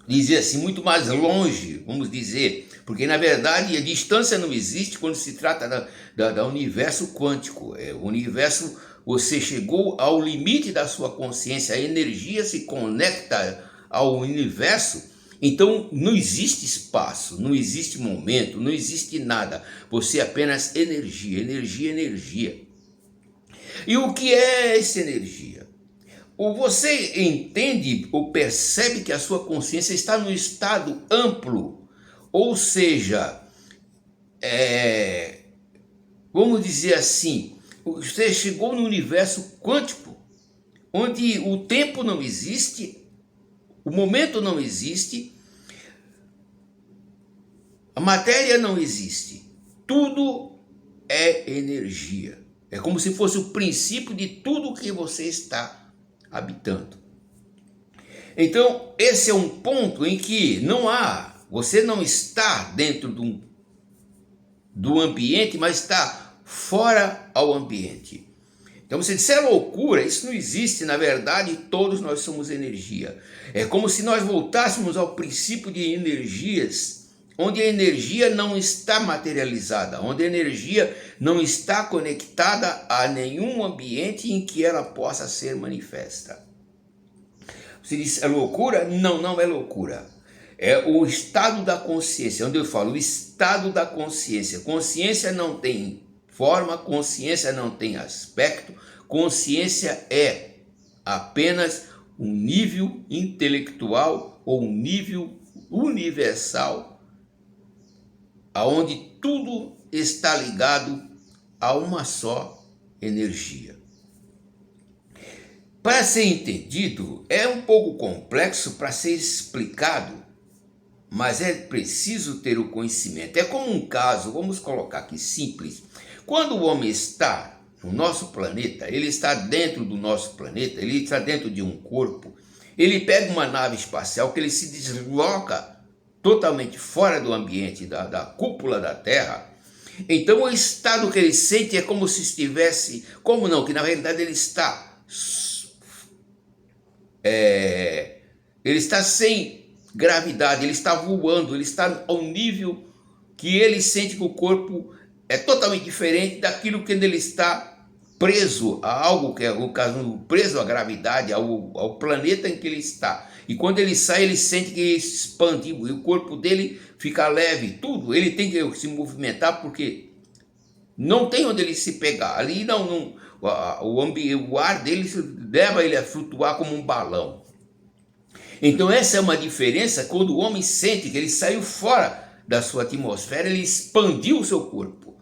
dizer assim, muito mais longe, vamos dizer, porque na verdade a distância não existe quando se trata do universo quântico. O universo, você chegou ao limite da sua consciência, a energia se conecta ao universo. Então não existe espaço, não existe momento, não existe nada. Você é apenas energia, energia, energia. E o que é essa energia? Ou você entende ou percebe que a sua consciência está num estado amplo, ou seja, vamos dizer assim, você chegou no universo quântico, onde o tempo não existe, o momento não existe, a matéria não existe, tudo é energia. É como se fosse o princípio de tudo que você está habitando. Então, esse é um ponto em que você não está dentro do ambiente, mas está fora ao ambiente. Então você disse, é loucura, isso não existe, na verdade todos nós somos energia. É como se nós voltássemos ao princípio de energias, onde a energia não está materializada, onde a energia não está conectada a nenhum ambiente em que ela possa ser manifesta. Você diz, é loucura? Não, não é loucura. É o estado da consciência, onde eu falo, o estado da consciência. Consciência não tem forma, consciência não tem aspecto, consciência é apenas um nível intelectual ou um nível universal, aonde tudo está ligado a uma só energia. Para ser entendido, é um pouco complexo para ser explicado, mas é preciso ter o conhecimento. É como um caso, vamos colocar aqui simples. Quando o homem está no nosso planeta, ele está dentro do nosso planeta, ele está dentro de um corpo, ele pega uma nave espacial que ele se desloca totalmente fora do ambiente, da cúpula da Terra. Então o estado que ele sente é como se estivesse, como não, que na realidade ele está sem gravidade, ele está voando, ele está ao nível que ele sente que o corpo é totalmente diferente daquilo que ele está preso a algo, que é o caso, preso à gravidade, ao planeta em que ele está. E quando ele sai, ele sente que expande, e o corpo dele fica leve, tudo. Ele tem que se movimentar porque não tem onde ele se pegar. Ali o ar dele leva ele a flutuar como um balão. Então essa é uma diferença quando o homem sente que ele saiu fora da sua atmosfera, ele expandiu o seu corpo.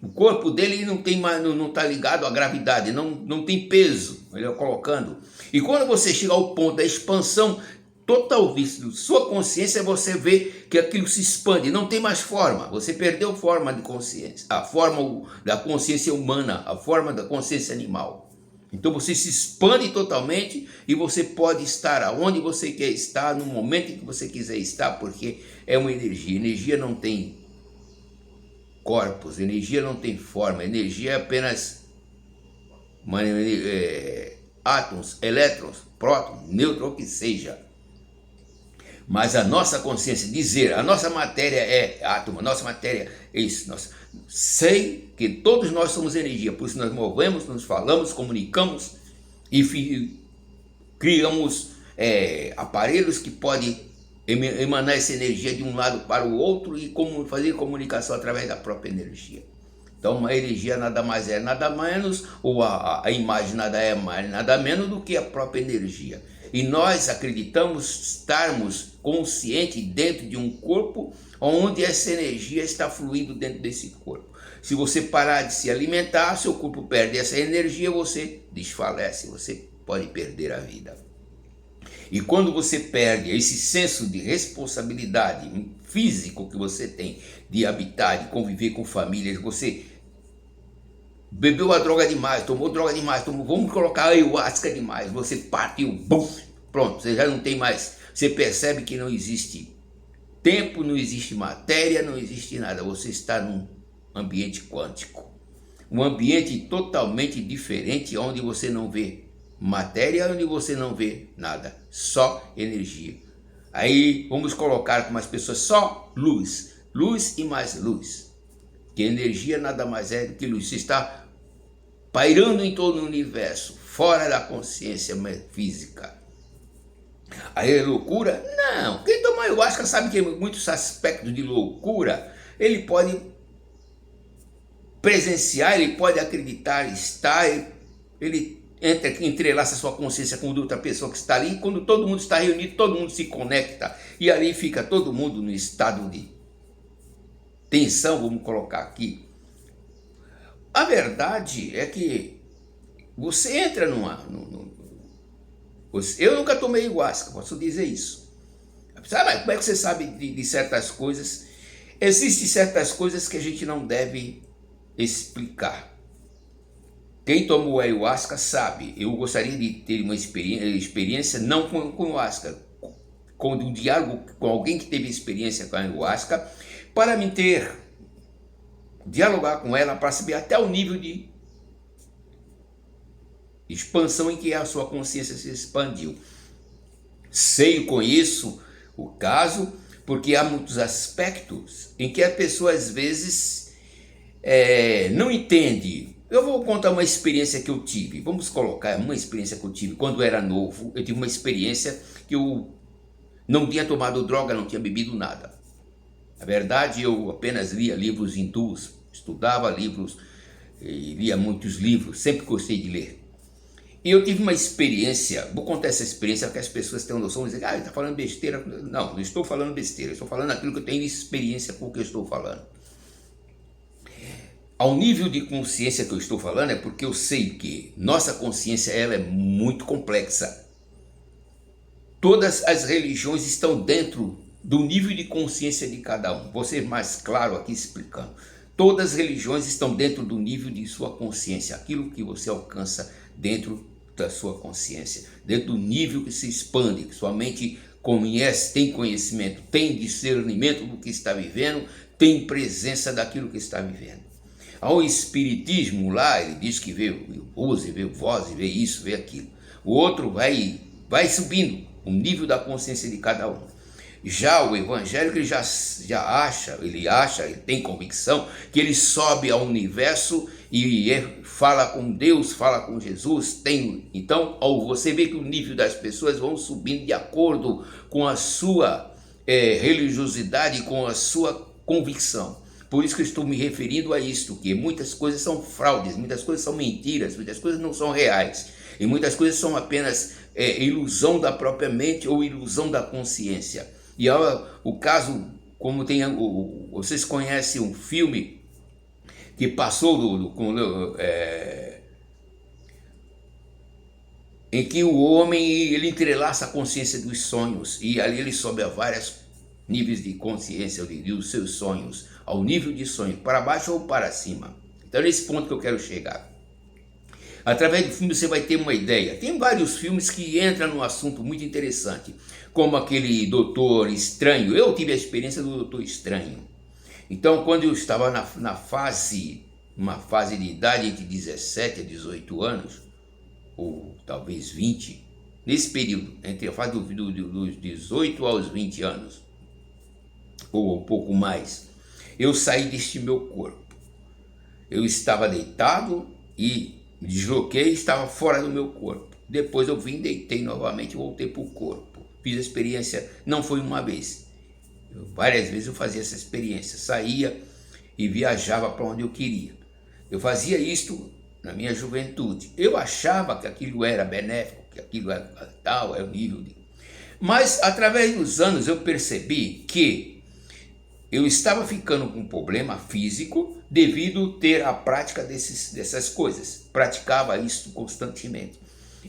O corpo dele não tem mais, não está ligado à gravidade, não tem peso, ele é colocando. E quando você chega ao ponto da expansão total de sua consciência, você vê que aquilo se expande, não tem mais forma. Você perdeu forma de consciência, a forma da consciência humana, a forma da consciência animal. Então você se expande totalmente e você pode estar aonde você quer estar, no momento em que você quiser estar, porque é uma energia. Energia não tem corpos, energia não tem forma, energia é apenas átomos, elétrons, prótons, nêutrons, o que seja. Mas a nossa consciência, dizer, a nossa matéria é átomo, a nossa matéria é isso. Sei que todos nós somos energia, por isso nós movemos, nos falamos, comunicamos e criamos aparelhos que podem emanar essa energia de um lado para o outro e fazer comunicação através da própria energia. Então uma energia nada mais é, nada menos, ou a imagem nada é mais, nada menos do que a própria energia. E nós acreditamos estarmos conscientes dentro de um corpo onde essa energia está fluindo dentro desse corpo. Se você parar de se alimentar, seu corpo perde essa energia, você desfalece, você pode perder a vida. E quando você perde esse senso de responsabilidade físico que você tem de habitar, de conviver com famílias, você bebeu a droga demais, tomou droga demais, vamos colocar ayahuasca demais, você partiu, bum, pronto, você já não tem mais, você percebe que não existe tempo, não existe matéria, não existe nada, você está num ambiente quântico, um ambiente totalmente diferente, onde você não vê matéria, onde você não vê nada, só energia. Aí vamos colocar com as pessoas só luz, luz e mais luz, que energia nada mais é do que luz. Você está pairando em todo o universo, fora da consciência física. Aí é loucura? Não, quem toma ayahuasca sabe que em muitos aspectos de loucura, ele pode presenciar, ele pode acreditar, estar, ele entrelaça sua consciência com outra pessoa que está ali, e quando todo mundo está reunido, todo mundo se conecta, e ali fica todo mundo no estado de tensão, vamos colocar aqui. A verdade é que você entra eu nunca tomei ayahuasca, posso dizer isso. Sabe como é que você sabe de certas coisas? Existem certas coisas que a gente não deve explicar. Quem tomou ayahuasca sabe. Eu gostaria de ter uma experiência não com ayahuasca, com um diálogo com alguém que teve experiência com ayahuasca, para me dialogar com ela, para saber até o nível de expansão em que a sua consciência se expandiu. Sei, conheço o caso, porque há muitos aspectos em que a pessoa às vezes não entende. Eu vou contar uma experiência que eu tive. Vamos colocar uma experiência que eu tive quando eu era novo. Eu tive uma experiência que eu não tinha tomado droga, não tinha bebido nada. Na verdade, eu apenas lia livros hindus, estudava livros, e lia muitos livros, sempre gostei de ler. E eu tive uma experiência, vou contar essa experiência para que as pessoas tenham noção, e dizer, ele está falando besteira. Não, não estou falando besteira, estou falando aquilo que eu tenho experiência com o que eu estou falando. ao nível de consciência que eu estou falando, é porque eu sei que nossa consciência ela é muito complexa. Todas as religiões estão dentro do nível de consciência de cada um. Vou ser mais claro aqui explicando. Todas as religiões estão dentro do nível de sua consciência, aquilo que você alcança dentro da sua consciência, dentro do nível que se expande, que sua mente conhece, tem conhecimento, tem discernimento do que está vivendo, tem presença daquilo que está vivendo. Ao espiritismo lá, ele diz que vê voz, vê isso, vê aquilo. O outro vai subindo o nível da consciência de cada um. Já o evangélico ele ele tem convicção que ele sobe ao universo e fala com Deus, fala com Jesus. Então, você vê que o nível das pessoas vão subindo de acordo com a sua religiosidade, com a sua convicção. Por isso que eu estou me referindo a isto, que muitas coisas são fraudes, muitas coisas são mentiras, muitas coisas não são reais. E muitas coisas são apenas ilusão da própria mente ou ilusão da consciência. E o caso, como vocês conhecem um filme que passou em que o homem ele entrelaça a consciência dos sonhos e ali ele sobe a vários níveis de consciência dos seus sonhos, ao nível de sonho, para baixo ou para cima. Então é nesse ponto que eu quero chegar. Através do filme você vai ter uma ideia. Tem vários filmes que entram num assunto muito interessante, como aquele Doutor Estranho. Eu tive a experiência do Doutor Estranho. Então, quando eu estava uma fase de idade entre 17 a 18 anos, ou talvez 20, nesse período, entre a fase dos 18 aos 20 anos, ou um pouco mais, eu saí deste meu corpo. Eu estava deitado e me desloquei e estava fora do meu corpo. Depois eu vim, deitei novamente e voltei para o corpo. Fiz a experiência, não foi uma vez. Várias vezes eu fazia essa experiência. Saía e viajava para onde eu queria. Eu fazia isto na minha juventude. Eu achava que aquilo era benéfico, que aquilo era tal, era o nível de... Mas através dos anos eu percebi que eu estava ficando com um problema físico devido ter a prática dessas coisas. Praticava isso constantemente.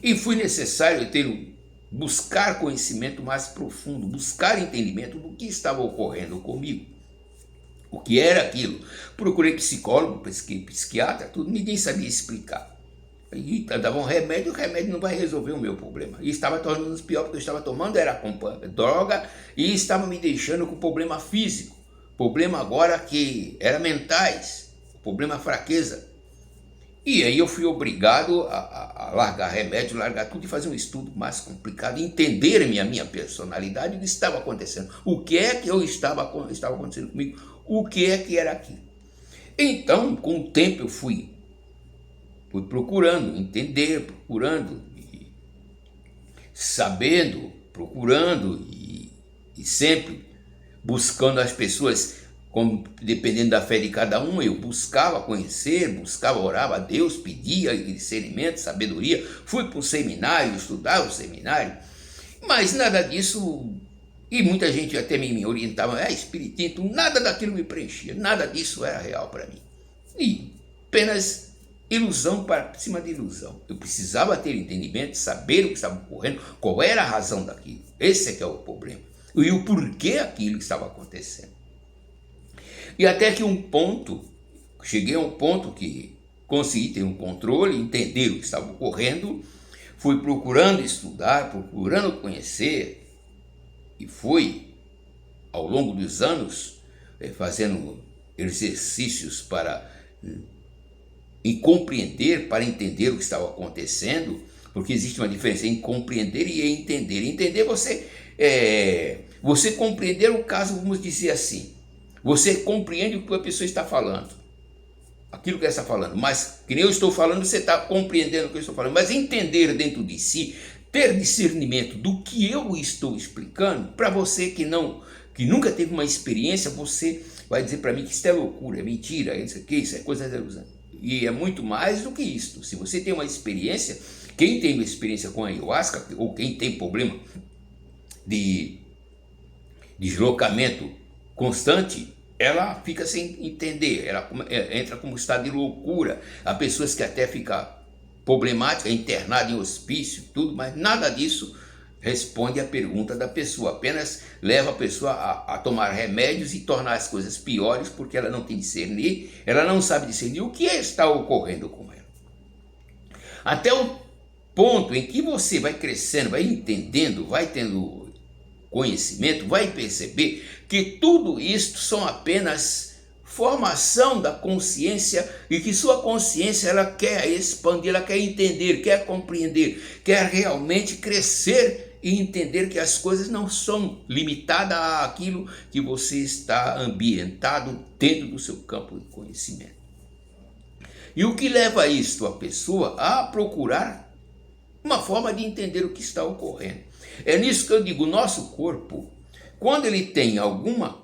E foi necessário buscar conhecimento mais profundo, buscar entendimento do que estava ocorrendo comigo. O que era aquilo? Procurei psicólogo, psiquiatra, tudo, ninguém sabia explicar. E dava um remédio, o remédio não vai resolver o meu problema. E estava tornando pior, porque eu estava tomando era droga e estava me deixando com problema físico. Problema agora que era mentais, problema fraqueza. E aí eu fui obrigado a largar remédio, largar tudo e fazer um estudo mais complicado, entender a minha personalidade, o que estava acontecendo, o que é que estava acontecendo comigo, o que é que era aquilo. Então, com o tempo eu fui procurando entender, procurando, sabendo, procurando e sempre buscando as pessoas, dependendo da fé de cada um, eu buscava conhecer, orava a Deus, pedia discernimento, sabedoria, fui para o seminário, estudava o seminário, mas nada disso, e muita gente até me orientava, espiritismo, nada daquilo me preenchia, nada disso era real para mim, e apenas ilusão para cima de ilusão. Eu precisava ter entendimento, saber o que estava ocorrendo, qual era a razão daquilo, esse é que é o problema. E o porquê aquilo estava acontecendo. E até que cheguei a um ponto que consegui ter um controle, entender o que estava ocorrendo, fui procurando estudar, procurando conhecer, e fui, ao longo dos anos, fazendo exercícios para compreender, para entender o que estava acontecendo, porque existe uma diferença em compreender e em entender. Entender você compreender o caso, vamos dizer assim, você compreende o que a pessoa está falando, aquilo que ela está falando, mas que nem eu estou falando, você está compreendendo o que eu estou falando, mas entender dentro de si, ter discernimento do que eu estou explicando, para você que nunca teve uma experiência, você vai dizer para mim que isso é loucura, é mentira, isso é coisa de ilusão. E é muito mais do que isso. Se você tem uma experiência, quem tem uma experiência com a ayahuasca, ou quem tem problema de deslocamento constante, ela fica sem entender, ela entra como estado de loucura. Há pessoas que até ficam problemáticas, internadas em hospício, tudo, mas nada disso responde à pergunta da pessoa, apenas leva a pessoa a tomar remédios e tornar as coisas piores, porque ela não tem discernir, ela não sabe discernir o que está ocorrendo com ela. Até o ponto em que você vai crescendo, vai entendendo, vai tendo conhecimento, vai perceber que tudo isto são apenas formação da consciência e que sua consciência ela quer expandir, ela quer entender, quer compreender, quer realmente crescer e entender que as coisas não são limitadas àquilo que você está ambientado dentro do seu campo de conhecimento. E o que leva isto a pessoa a procurar uma forma de entender o que está ocorrendo. É nisso que eu digo, o nosso corpo, quando ele tem alguma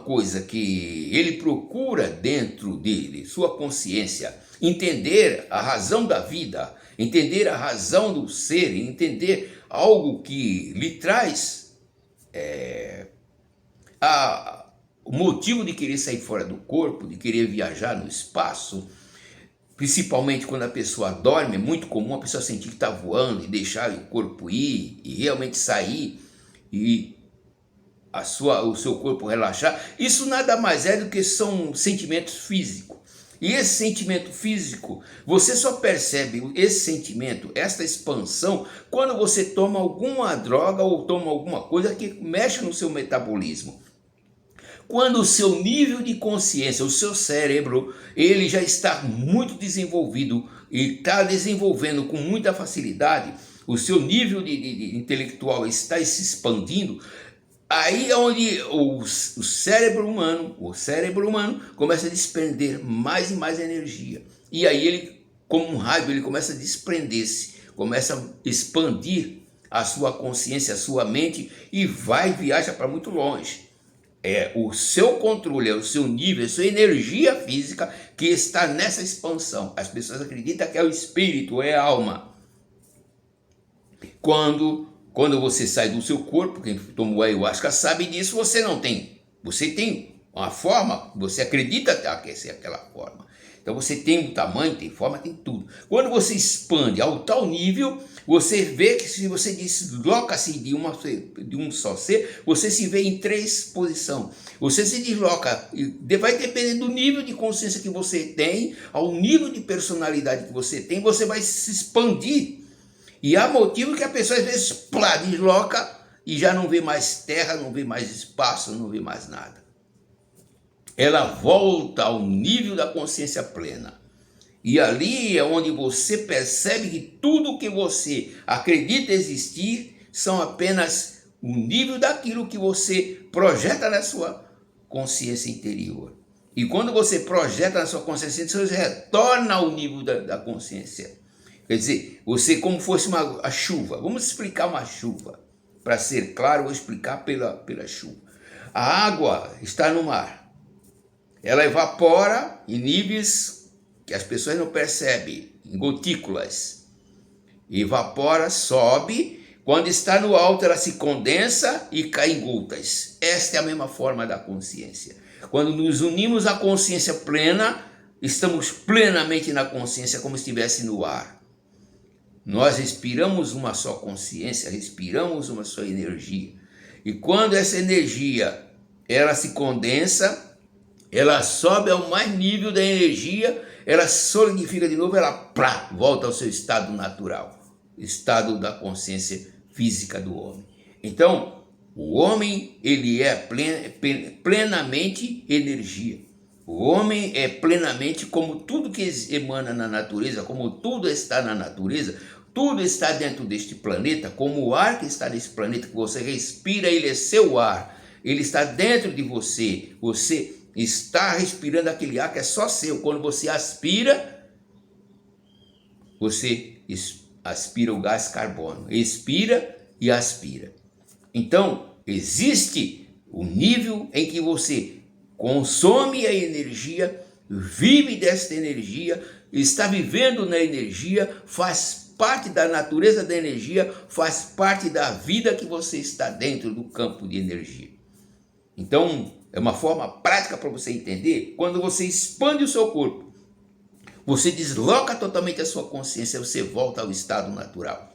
coisa que ele procura dentro dele, sua consciência, entender a razão da vida, entender a razão do ser, entender algo que lhe traz o motivo de querer sair fora do corpo, de querer viajar no espaço, principalmente quando a pessoa dorme, é muito comum a pessoa sentir que está voando e deixar o corpo ir e realmente sair e o seu corpo relaxar. Isso nada mais é do que são sentimentos físicos. E esse sentimento físico, você só percebe esse sentimento, esta expansão, quando você toma alguma droga ou toma alguma coisa que mexe no seu metabolismo. Quando o seu nível de consciência, o seu cérebro, ele já está muito desenvolvido e está desenvolvendo com muita facilidade, o seu nível de intelectual está se expandindo, aí é onde o cérebro humano começa a desprender mais e mais energia. E aí ele, como um raio, ele começa a desprender-se, começa a expandir a sua consciência, a sua mente e viaja para muito longe. É o seu controle, é o seu nível, é a sua energia física que está nessa expansão. As pessoas acreditam que é o espírito, é a alma. Quando você sai do seu corpo, quem tomou ayahuasca sabe disso, você não tem. Você tem uma forma, você acredita que é aquela forma. Então você tem um tamanho, tem forma, tem tudo. Quando você expande ao tal nível, você vê que se você desloca-se de um só ser, você se vê em 3 posições. Você se desloca, vai depender do nível de consciência que você tem, ao nível de personalidade que você tem, você vai se expandir. E há motivo que a pessoa às vezes desloca e já não vê mais terra, não vê mais espaço, não vê mais nada. Ela volta ao nível da consciência plena. E ali é onde você percebe que tudo que você acredita existir são apenas o nível daquilo que você projeta na sua consciência interior. E quando você projeta na sua consciência interior, você retorna ao nível da consciência. Quer dizer, você como fosse a chuva. Vamos explicar uma chuva. Para ser claro, vou explicar pela chuva. A água está no mar. Ela evapora em níveis que as pessoas não percebem, em gotículas. Evapora, sobe. Quando está no alto, ela se condensa e cai em gotas. Esta é a mesma forma da consciência. Quando nos unimos à consciência plena, estamos plenamente na consciência, como se estivesse no ar. Nós respiramos uma só consciência, respiramos uma só energia. E quando essa energia ela se condensa, ela sobe ao mais nível da energia, ela solidifica de novo, ela volta ao seu estado natural, estado da consciência física do homem. Então, o homem ele é plenamente energia. O homem é plenamente como tudo que emana na natureza, como tudo está na natureza, tudo está dentro deste planeta, como o ar que está nesse planeta que você respira, ele é seu ar, ele está dentro de você, você está respirando aquele ar que é só seu. Quando você aspira, você aspira o gás carbono, expira e aspira. Então, existe o nível em que você consome a energia, vive desta energia, está vivendo na energia, faz parte da natureza da energia, faz parte da vida que você está dentro do campo de energia. Então, é uma forma prática para você entender. Quando você expande o seu corpo, você desloca totalmente a sua consciência, você volta ao estado natural.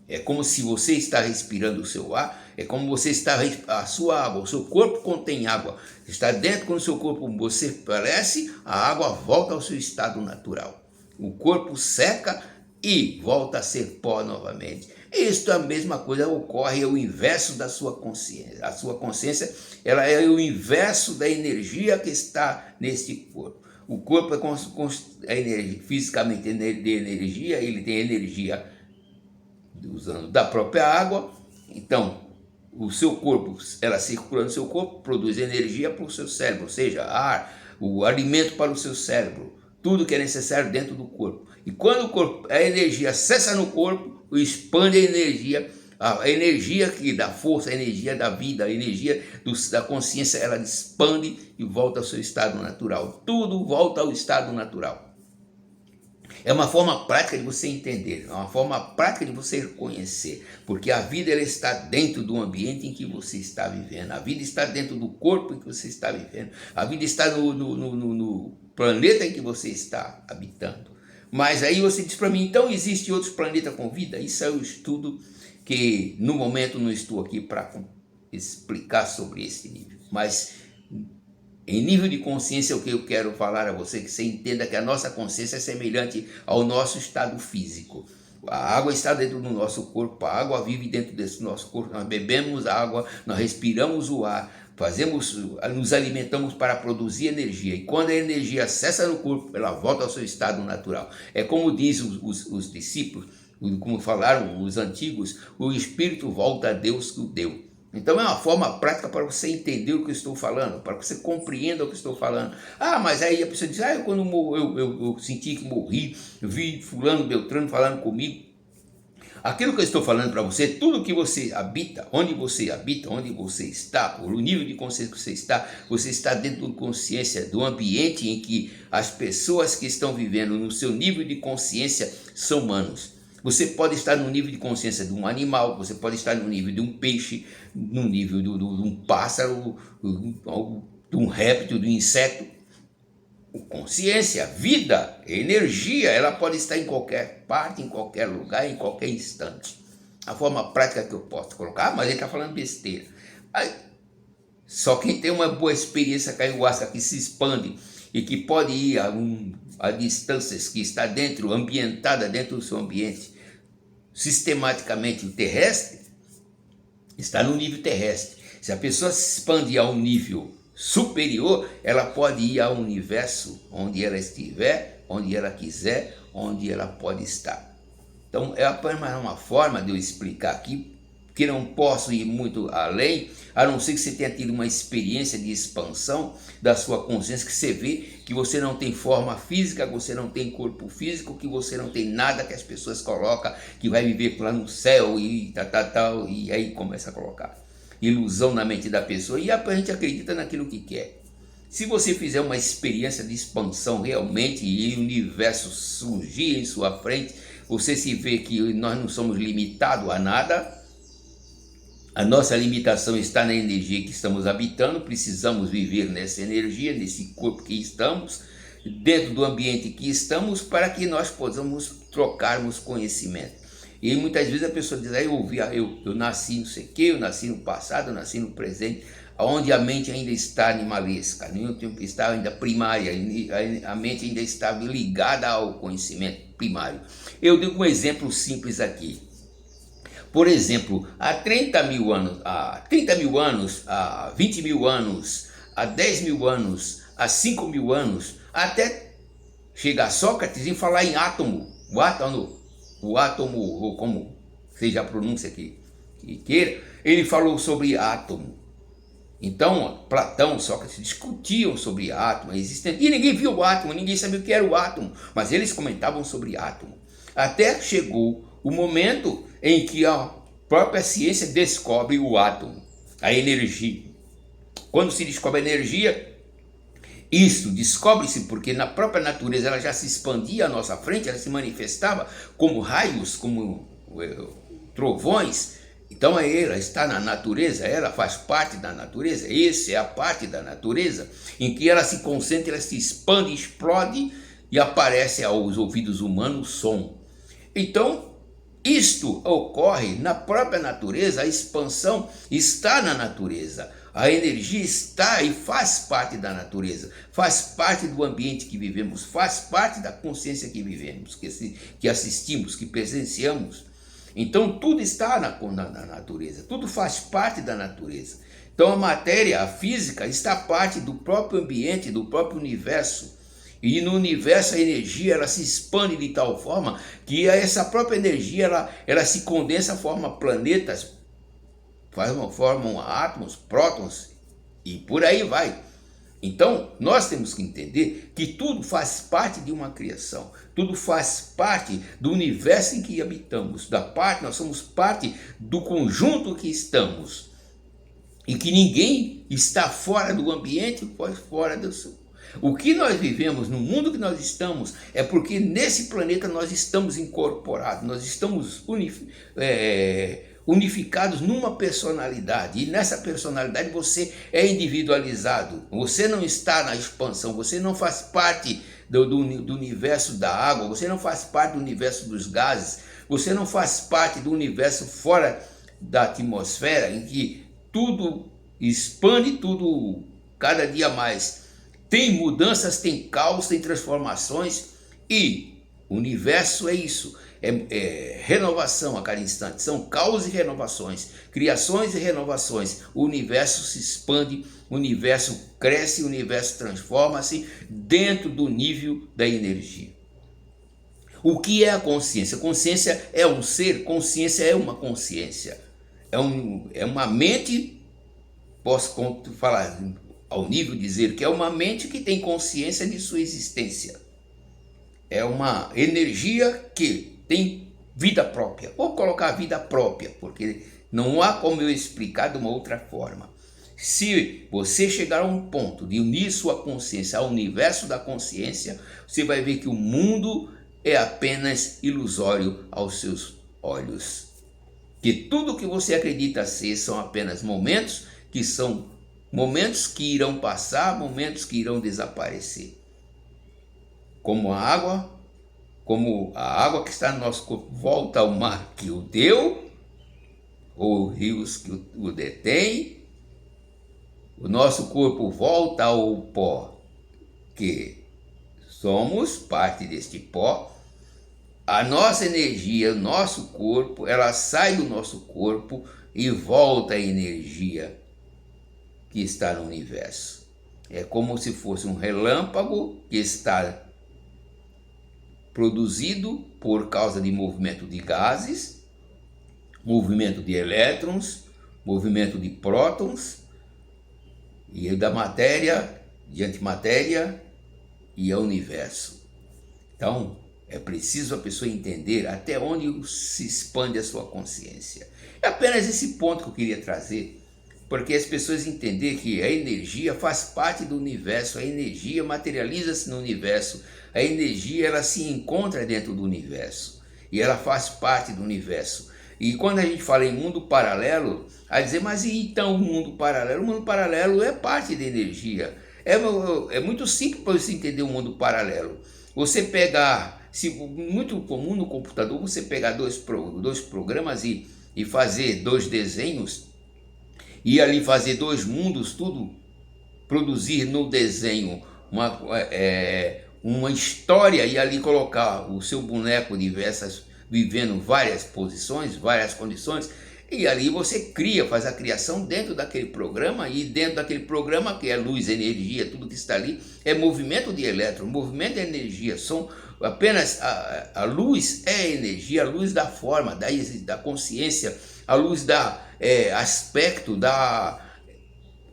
É como se você está respirando o seu ar, é como você está, a sua água, o seu corpo contém água, está dentro quando o seu corpo, você parece, a água volta ao seu estado natural. O corpo seca e volta a ser pó novamente. Isto é a mesma coisa, ocorre, é o inverso da sua consciência. A sua consciência, ela é o inverso da energia que está neste corpo. O corpo é energia, fisicamente de energia, ele tem energia usando da própria água. Então, o seu corpo, ela circulando no seu corpo, produz energia para o seu cérebro, ou seja, ar, o alimento para o seu cérebro, tudo que é necessário dentro do corpo. E quando o corpo, a energia cessa no corpo, expande a energia que dá força, a energia da vida, a energia da consciência, ela expande e volta ao seu estado natural. Tudo volta ao estado natural. É uma forma prática de você entender, é uma forma prática de você reconhecer, porque a vida ela está dentro do ambiente em que você está vivendo, a vida está dentro do corpo em que você está vivendo, a vida está no planeta em que você está habitando. Mas aí você diz para mim, então existe outros planetas com vida? Isso é o estudo que no momento não estou aqui para explicar sobre esse nível, mas em nível de consciência, o que eu quero falar a você, que você entenda que a nossa consciência é semelhante ao nosso estado físico. A água está dentro do nosso corpo, a água vive dentro desse nosso corpo, nós bebemos água, nós respiramos o ar, nos alimentamos para produzir energia, e quando a energia cessa no corpo, ela volta ao seu estado natural. É como diz os discípulos, como falaram os antigos, o espírito volta a Deus que o deu. Então é uma forma prática para você entender o que eu estou falando, para que você compreenda o que eu estou falando. Ah, mas aí a pessoa diz, quando eu senti que morri, eu vi fulano, beltrano falando comigo. Aquilo que eu estou falando para você, tudo que você habita, onde você está, o nível de consciência que você está dentro de consciência do ambiente em que as pessoas que estão vivendo no seu nível de consciência são humanos. Você pode estar no nível de consciência de um animal, você pode estar no nível de um peixe, no nível de um pássaro, de um réptil, de um inseto. Consciência, vida, energia, ela pode estar em qualquer parte, em qualquer lugar, em qualquer instante. A forma prática que eu posso colocar, mas ele está falando besteira. Aí, só quem tem uma boa experiência com a ayahuasca que se expande e que pode ir a distâncias que está dentro, ambientada dentro do seu ambiente, sistematicamente o terrestre, está no nível terrestre. Se a pessoa se expandir a um nível superior, ela pode ir ao universo onde ela estiver, onde ela quiser, onde ela pode estar. Então é apenas uma forma de eu explicar aqui, que não posso ir muito além, a não ser que você tenha tido uma experiência de expansão da sua consciência, que você vê que você não tem forma física, que você não tem corpo físico, que você não tem nada que as pessoas colocam, que vai viver lá no céu e tal, e aí começa a colocar ilusão na mente da pessoa e a gente acredita naquilo que quer. Se você fizer uma experiência de expansão realmente e o universo surgir em sua frente, você se vê que nós não somos limitados a nada. A nossa limitação está na energia que estamos habitando, precisamos viver nessa energia, nesse corpo que estamos, dentro do ambiente que estamos, para que nós possamos trocarmos conhecimento. E muitas vezes a pessoa diz, eu nasci não sei o que, eu nasci no passado, eu nasci no presente, onde a mente ainda está animalesca, está ainda primária, a mente ainda está ligada ao conhecimento primário. Eu digo um exemplo simples aqui. Por exemplo, há 30 mil anos, há 20 mil anos, há 10 mil anos, há 5 mil anos, até chegar Sócrates e falar em átomo, o átomo, ou como seja a pronúncia que queira, ele falou sobre átomo. Então, Platão, Sócrates discutiam sobre átomo, e ninguém viu o átomo, ninguém sabia o que era o átomo, mas eles comentavam sobre átomo. Até chegou o momento em que a própria ciência descobre o átomo, a energia. Quando se descobre a energia, isso descobre-se porque na própria natureza ela já se expandia à nossa frente, ela se manifestava como raios, como trovões, Então ela está na natureza, ela faz parte da natureza. Essa é a parte da natureza em que ela se concentra, ela se expande, explode e aparece aos ouvidos humanos som. Então, isto ocorre na própria natureza, a expansão está na natureza. A energia está e faz parte da natureza, faz parte do ambiente que vivemos, faz parte da consciência que vivemos, que assistimos, que presenciamos. Então tudo está na natureza, tudo faz parte da natureza. Então a matéria, a física, está parte do próprio ambiente, do próprio universo. E no universo a energia ela se expande de tal forma que essa própria energia ela se condensa, forma planetas, formam átomos, prótons e por aí vai. Então, nós temos que entender que tudo faz parte de uma criação, tudo faz parte do universo em que habitamos, nós somos parte do conjunto que estamos, e que ninguém está fora do ambiente, fora do seu. O que nós vivemos no mundo que nós estamos é porque nesse planeta nós estamos incorporados, nós estamos unificados numa personalidade, e nessa personalidade você é individualizado, você não está na expansão, você não faz parte do universo da água, você não faz parte do universo dos gases, você não faz parte do universo fora da atmosfera, em que tudo expande, tudo cada dia mais tem mudanças, tem caos, tem transformações, e o universo é isso. É renovação a cada instante, são caos e renovações, criações e renovações. O universo se expande, o universo cresce, o universo transforma-se dentro do nível da energia. O que é a consciência? Consciência é um ser, consciência é uma consciência, é uma mente, posso falar ao nível de dizer que é uma mente que tem consciência de sua existência. É uma energia que tem vida própria. Vou colocar vida própria, porque não há como eu explicar de uma outra forma. Se você chegar a um ponto de unir sua consciência ao universo da consciência, você vai ver que o mundo é apenas ilusório aos seus olhos. Que tudo que você acredita ser são apenas momentos que irão passar, momentos que irão desaparecer. Como a água que está no nosso corpo volta ao mar que o deu, ou rios que o detém, o nosso corpo volta ao pó, que somos parte deste pó. A nossa energia, o nosso corpo, ela sai do nosso corpo e volta à energia que está no universo. É como se fosse um relâmpago que está produzido por causa de movimento de gases, movimento de elétrons, movimento de prótons, e da matéria, de antimatéria e ao universo. Então, é preciso a pessoa entender até onde se expande a sua consciência. É apenas esse ponto que eu queria trazer, porque as pessoas entenderem que a energia faz parte do universo, a energia materializa-se no universo, a energia ela se encontra dentro do universo e ela faz parte do universo. E quando a gente fala em mundo paralelo, a dizer, mas e então o mundo paralelo? O mundo paralelo é parte da energia. É muito simples para você entender o mundo paralelo. Você pegar, muito comum no computador, você pegar dois programas e fazer dois desenhos, e ali fazer dois mundos, tudo produzir no desenho uma história, e ali colocar o seu boneco vivendo várias posições, várias condições, e ali você faz a criação dentro daquele programa, e dentro daquele programa, que é luz, energia, tudo que está ali, é movimento de elétron, movimento de energia, são apenas a luz é energia, a luz da forma, da consciência, a luz da aspecto, da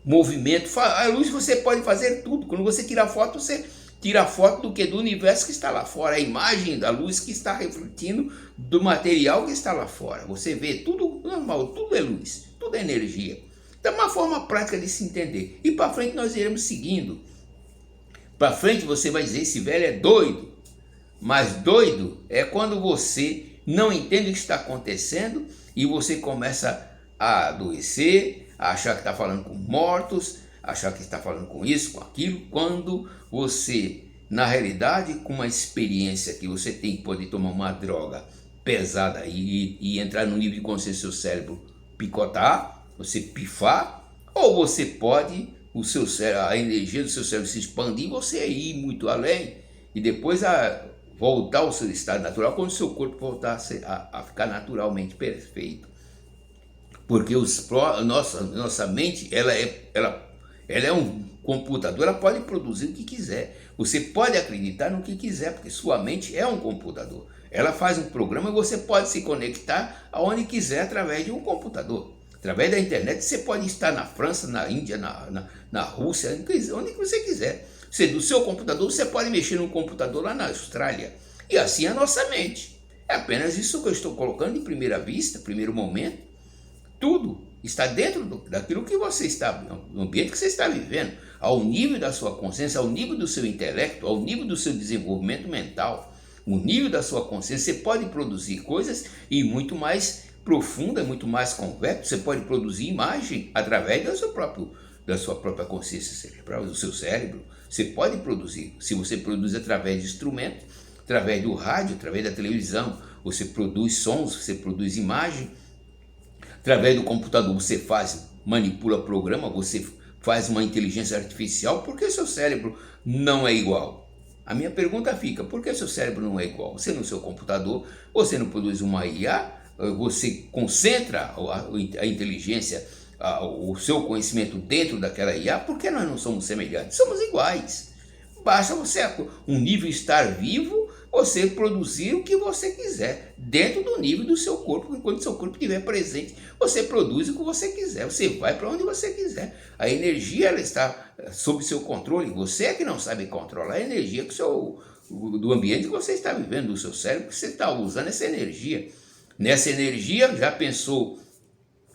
movimento. A luz você pode fazer tudo. Quando você tira foto, você tira foto do universo que está lá fora, a imagem da luz que está refletindo do material que está lá fora. Você vê tudo normal, tudo é luz, tudo é energia. Então é uma forma prática de se entender. E para frente nós iremos seguindo. Para frente você vai dizer, esse velho é doido. Mas doido é quando você não entende o que está acontecendo e você começa a adoecer, a achar que está falando com mortos, achar que está falando com isso, com aquilo, quando você, na realidade, com uma experiência que você tem, pode tomar uma droga pesada e entrar no nível de consciência do seu cérebro picotar, você pifar, ou você pode, a energia do seu cérebro se expandir e você ir muito além e depois voltar ao seu estado natural, quando o seu corpo voltar a ficar naturalmente perfeito. Porque nossa mente, ela é um computador, ela pode produzir o que quiser. Você pode acreditar no que quiser, porque sua mente é um computador. Ela faz um programa e você pode se conectar aonde quiser através de um computador. Através da internet você pode estar na França, na Índia, na Rússia, onde você quiser. Do seu computador você pode mexer no computador lá na Austrália. E assim é a nossa mente. É apenas isso que eu estou colocando em primeira vista, primeiro momento. Tudo está dentro daquilo que você está, no ambiente que você está vivendo, ao nível da sua consciência, ao nível do seu intelecto, ao nível do seu desenvolvimento mental, o nível da sua consciência. Você pode produzir coisas e muito mais profunda, muito mais convexo. Você pode produzir imagem através da sua própria consciência cerebral, do seu cérebro. Você pode produzir, se você produz através de instrumentos, através do rádio, através da televisão, você produz sons, você produz imagem. Através do computador você manipula programa, você faz uma inteligência artificial. Por que seu cérebro não é igual? A minha pergunta fica, por que seu cérebro não é igual? Você no seu computador, você não produz uma IA, você concentra a inteligência, o seu conhecimento dentro daquela IA. Por que nós não somos semelhantes? Somos iguais. Basta você, um nível estar vivo, você produzir o que você quiser, dentro do nível do seu corpo. Enquanto o seu corpo estiver presente, você produz o que você quiser, você vai para onde você quiser. A energia, ela está sob seu controle. Você é que não sabe controlar a energia do ambiente que você está vivendo, do seu cérebro, que você está usando essa energia. Nessa energia, já pensou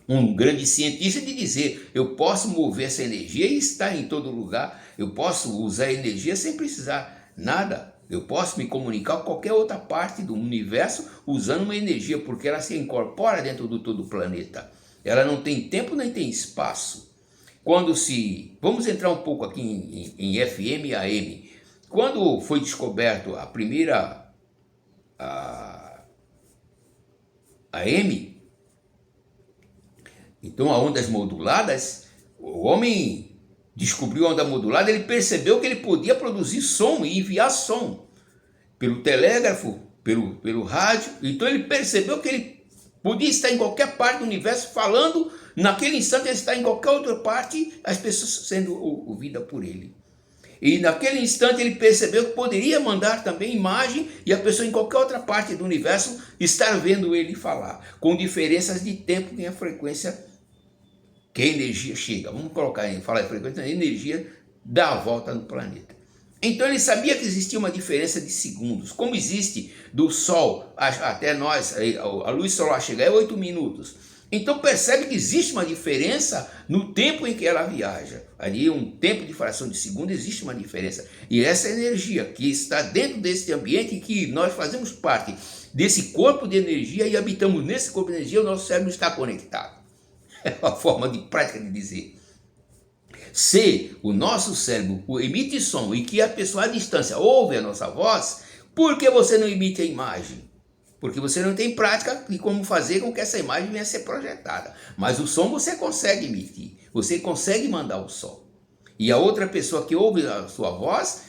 um grande cientista de dizer, eu posso mover essa energia e estar em todo lugar, eu posso usar a energia sem precisar nada, eu posso me comunicar com qualquer outra parte do universo usando uma energia, porque ela se incorpora dentro do todo o planeta. Ela não tem tempo nem tem espaço. Vamos entrar um pouco aqui em FM e AM. Quando foi descoberto a primeira AM, então, a ondas moduladas, o homem descobriu a onda modulada, ele percebeu que ele podia produzir som e enviar som pelo telégrafo, pelo rádio. Então ele percebeu que ele podia estar em qualquer parte do universo falando, naquele instante ele está em qualquer outra parte, as pessoas sendo ouvidas por ele. E naquele instante ele percebeu que poderia mandar também imagem e a pessoa em qualquer outra parte do universo estar vendo ele falar, com diferenças de tempo e a frequência que a energia chega. Vamos falar de frequência, a energia dá a volta no planeta. Então ele sabia que existia uma diferença de segundos, como existe do Sol até nós, a luz solar chegar é 8 minutos. Então percebe que existe uma diferença no tempo em que ela viaja. Ali um tempo de fração de segundo, existe uma diferença. E essa energia que está dentro desse ambiente em que nós fazemos parte desse corpo de energia e habitamos nesse corpo de energia, o nosso cérebro está conectado. É uma forma de prática de dizer. Se o nosso cérebro emite som e que a pessoa à distância ouve a nossa voz, por que você não emite a imagem? Porque você não tem prática de como fazer com que essa imagem venha a ser projetada. Mas o som você consegue emitir, você consegue mandar o som. E a outra pessoa que ouve a sua voz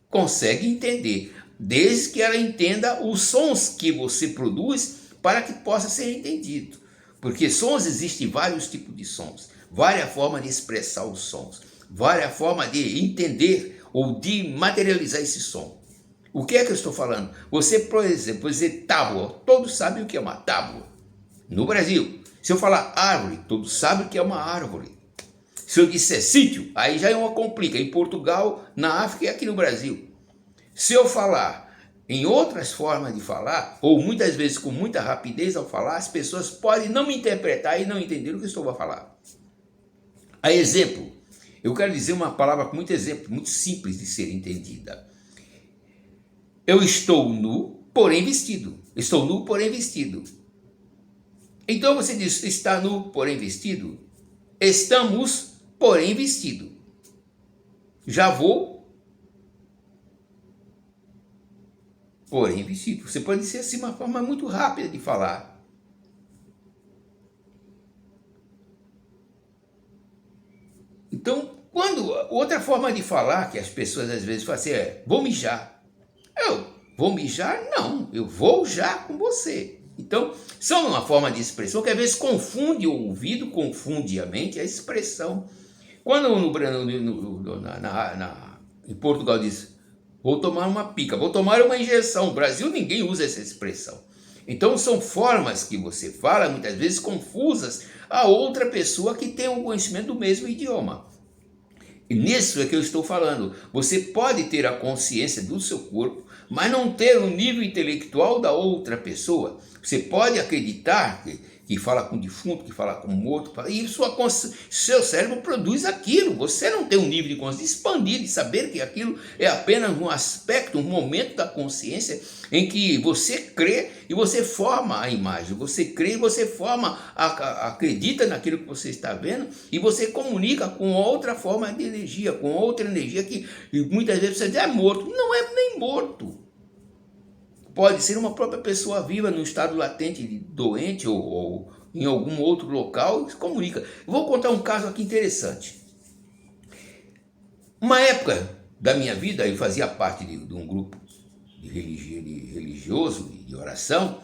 consegue entender, desde que ela entenda os sons que você produz para que possa ser entendido. Porque sons, existem vários tipos de sons, várias formas de expressar os sons, várias formas de entender ou de materializar esse som. O que é que eu estou falando? Você, por exemplo, dizer tábua, todos sabem o que é uma tábua. No Brasil, se eu falar árvore, todos sabem o que é uma árvore. Se eu disser sítio, aí já é uma complica, em Portugal, na África e aqui no Brasil. Se eu falar em outras formas de falar, ou muitas vezes com muita rapidez ao falar, as pessoas podem não me interpretar e não entender o que eu estou a falar. A exemplo, eu quero dizer uma palavra com muito exemplo, muito simples de ser entendida. Eu estou nu, porém vestido. Estou nu, porém vestido. Então você diz, está nu, porém vestido. Estamos, porém vestido. Já vou, porém vestido. Você pode dizer assim, uma forma muito rápida de falar. Então, outra forma de falar que as pessoas às vezes fazem é, vou mijar. Eu vou mijar? Não, eu vou já com você. Então, são uma forma de expressão que às vezes confunde o ouvido, confunde a mente, a expressão. Quando em Portugal diz, vou tomar uma pica, vou tomar uma injeção. No Brasil ninguém usa essa expressão. Então são formas que você fala, muitas vezes confusas a outra pessoa que tem um conhecimento do mesmo idioma. E nisso é que eu estou falando. Você pode ter a consciência do seu corpo, mas não ter o nível intelectual da outra pessoa. Você pode acreditar que fala com defunto, que fala com morto, e seu cérebro produz aquilo. Você não tem um nível de consciência expandido, de saber que aquilo é apenas um aspecto, um momento da consciência em que você crê e você forma a imagem. Você crê e você forma, acredita naquilo que você está vendo e você comunica com outra forma de energia, com outra energia que muitas vezes você diz, é morto. Não é nem morto. Pode ser uma própria pessoa viva no estado latente de doente ou em algum outro local e se comunica. Vou contar um caso aqui interessante. Uma época da minha vida, eu fazia parte de um grupo de religioso, de oração,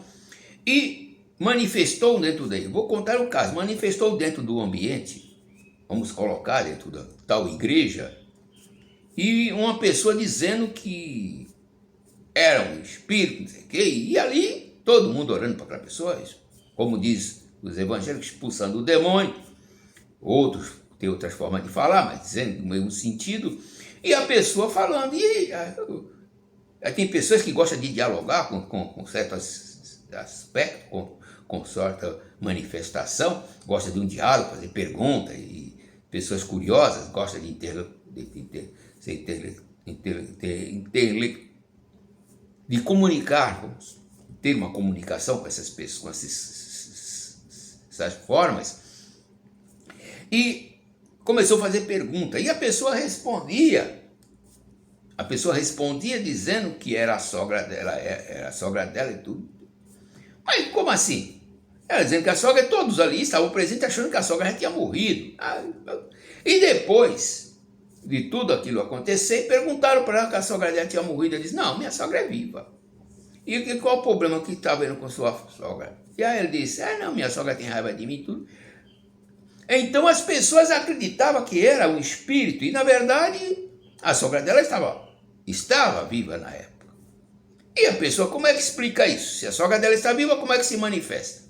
e manifestou dentro daí, vou contar um caso, manifestou dentro do ambiente, vamos colocar dentro da tal igreja, e uma pessoa dizendo que era um espírito, não sei o quê, e ali todo mundo orando para aquela pessoa, como diz os evangélicos, expulsando o demônio, outros têm outras formas de falar, mas dizendo no mesmo sentido, e a pessoa falando, tem pessoas que gostam de dialogar com certos aspectos, com certa manifestação, gostam de um diálogo, fazer perguntas, e pessoas curiosas gostam de comunicar, ter uma comunicação com essas pessoas, com essas formas, e começou a fazer pergunta, e a pessoa respondia dizendo que era a sogra dela e tudo. Mas como assim? Ela dizendo que a sogra, todos ali estavam presentes achando que a sogra já tinha morrido. E depois de tudo aquilo acontecer, perguntaram para ela que a sogra dela tinha morrido. Ela disse, não, minha sogra é viva. E qual o problema que está vendo com sua sogra? E aí ele disse, não, minha sogra tem raiva de mim e tudo. Então as pessoas acreditavam que era um espírito, e na verdade a sogra dela estava viva na época. E a pessoa, como é que explica isso? Se a sogra dela está viva, como é que se manifesta?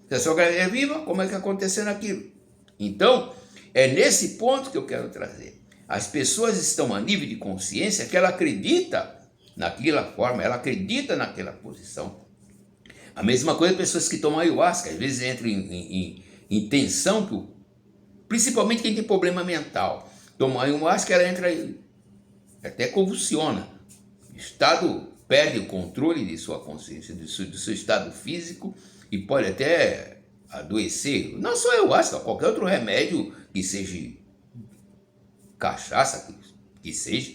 Se a sogra é viva, como é que aconteceu aquilo? Então, é nesse ponto que eu quero trazer. As pessoas estão a nível de consciência que ela acredita naquela forma, ela acredita naquela posição. A mesma coisa pessoas que tomam ayahuasca, às vezes entram em tensão, principalmente quem tem problema mental. Toma ayahuasca, ela entra, até convulsiona. O estado perde o controle de sua consciência, do seu estado físico, e pode até adoecer. Não só ayahuasca, qualquer outro remédio que seja cachaça, que seja.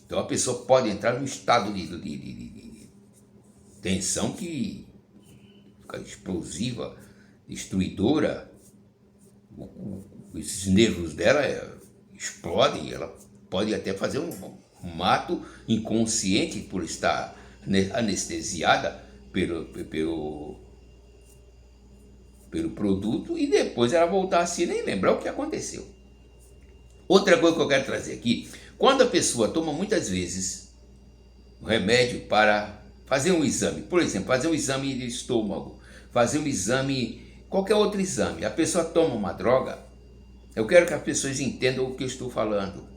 Então a pessoa pode entrar num estado de tensão que fica explosiva, destruidora. Esses nervos dela explodem, ela pode até fazer um ato inconsciente por estar anestesiada pelo produto, e depois ela voltar assim, nem lembrar o que aconteceu. Outra coisa que eu quero trazer aqui, quando a pessoa toma muitas vezes um remédio para fazer um exame, por exemplo, fazer um exame de estômago, fazer um exame, qualquer outro exame, a pessoa toma uma droga, eu quero que as pessoas entendam o que eu estou falando.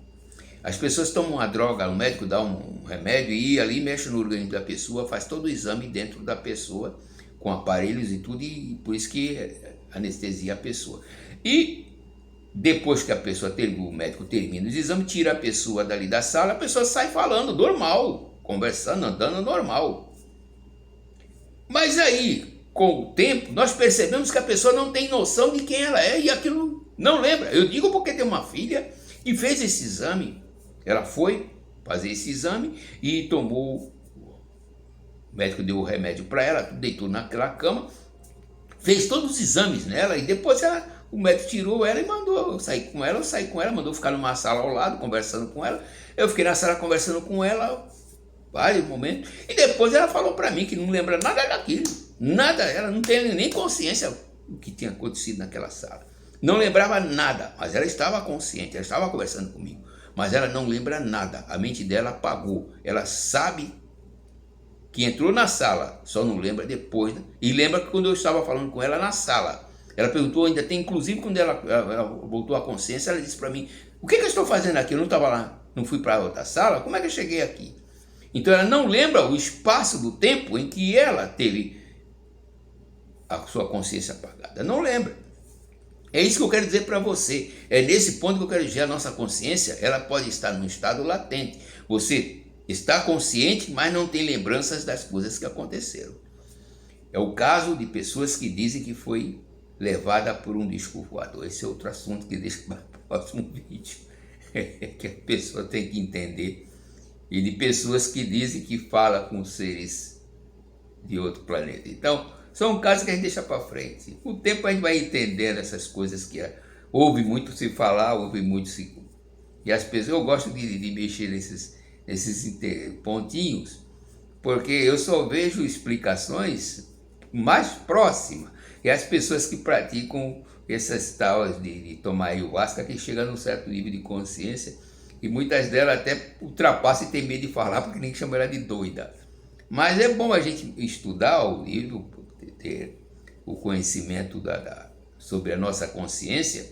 As pessoas tomam uma droga, o médico dá um remédio e ali mexe no organismo da pessoa, faz todo o exame dentro da pessoa, com aparelhos e tudo, e por isso que anestesia a pessoa. E depois que o médico termina os exames, tira a pessoa dali da sala, a pessoa sai falando normal, conversando, andando normal. Mas aí, com o tempo, nós percebemos que a pessoa não tem noção de quem ela é e aquilo não lembra. Eu digo porque tem uma filha que fez esse exame. Ela foi fazer esse exame e tomou, o médico deu o remédio para ela, deitou naquela cama, fez todos os exames nela e depois o médico tirou ela e mandou eu sair com ela. Eu saí com ela, mandou ficar numa sala ao lado, conversando com ela. Eu fiquei na sala conversando com ela vários momentos. E depois ela falou para mim que não lembra nada daquilo. Nada, ela não tem nem consciência do que tinha acontecido naquela sala. Não lembrava nada, mas ela estava consciente, ela estava conversando comigo. Mas ela não lembra nada, a mente dela apagou. Ela sabe que entrou na sala, só não lembra depois, né? E lembra que quando eu estava falando com ela na sala, ela perguntou, ainda tem, inclusive quando ela voltou à consciência, ela disse para mim, o que eu estou fazendo aqui? Eu não estava lá, não fui para outra sala, como é que eu cheguei aqui? Então ela não lembra o espaço do tempo em que ela teve a sua consciência apagada, não lembra. É isso que eu quero dizer para você, é nesse ponto que eu quero dizer, a nossa consciência, ela pode estar num estado latente, você está consciente, mas não tem lembranças das coisas que aconteceram. É o caso de pessoas que dizem que foi levada por um disco voador. Esse é outro assunto que deixo para o próximo vídeo, que a pessoa tem que entender. E de pessoas que dizem que fala com seres de outro planeta. Então, são casos que a gente deixa para frente. Com o tempo a gente vai entendendo essas coisas que ouve muito se falar, ouve muito se... E as pessoas, eu gosto de mexer nesses pontinhos, porque eu só vejo explicações mais próximas. E as pessoas que praticam essas talas de tomar ayahuasca, que chegam num certo nível de consciência, e muitas delas até ultrapassam e tem medo de falar, porque nem chamam ela de doida. Mas é bom a gente estudar o livro, ter o conhecimento sobre a nossa consciência,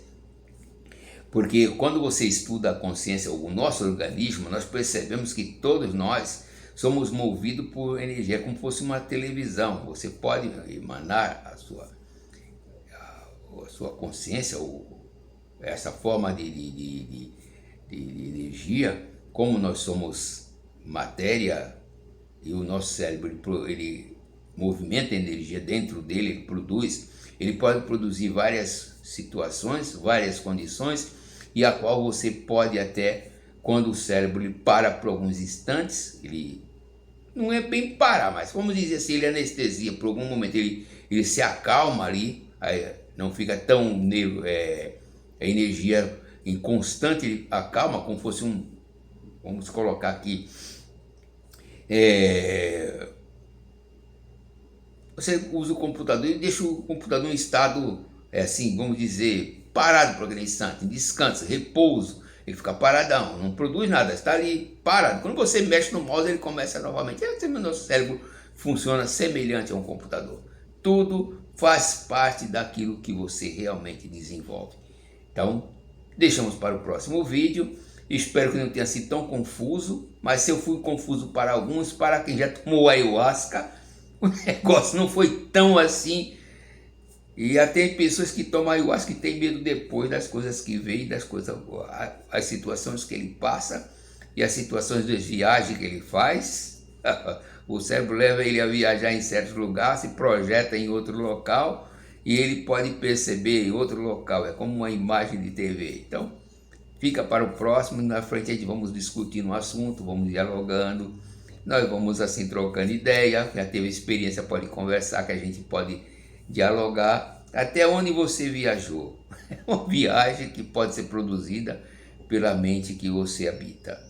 porque quando você estuda a consciência, o nosso organismo, nós percebemos que todos nós somos movidos por energia, como se fosse uma televisão. Você pode emanar a sua consciência, ou essa forma de energia, como nós somos matéria e o nosso cérebro ele movimenta energia dentro dele, ele produz, ele pode produzir várias situações, várias condições, e a qual você pode até, quando o cérebro ele para por alguns instantes, ele não é bem parar, mas vamos dizer assim, ele anestesia, por algum momento ele se acalma ali, aí não fica tão a energia em constante, ele acalma como fosse vamos colocar aqui, você usa o computador e deixa o computador em estado, assim, vamos dizer, parado por aquele instante, descansa, repouso, ele fica paradão, não produz nada, está ali parado. Quando você mexe no mouse, ele começa novamente. O nosso cérebro funciona semelhante a um computador. Tudo faz parte daquilo que você realmente desenvolve. Então, deixamos para o próximo vídeo. Espero que não tenha sido tão confuso, mas se eu fui confuso para alguns, para quem já tomou ayahuasca, o negócio não foi tão assim. E até tem pessoas que tomam ayahuasca que tem medo depois das coisas que veem, das coisas, as situações que ele passa e as situações das viagens que ele faz. O cérebro leva ele a viajar em certos lugares, se projeta em outro local e ele pode perceber em outro local. É como uma imagem de TV. Então, fica para o próximo. Na frente a gente vamos discutindo o assunto, vamos dialogando. Nós vamos assim trocando ideia. Já teve experiência, pode conversar, que a gente pode dialogar. Até onde você viajou. É uma viagem que pode ser produzida pela mente que você habita.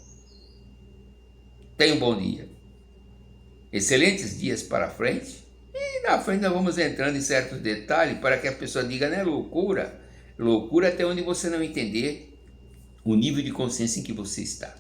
Tenha um bom dia. Excelentes dias para frente. E na frente nós vamos entrando em certos detalhes para que a pessoa diga, não é loucura. Loucura até onde você não entender o nível de consciência em que você está.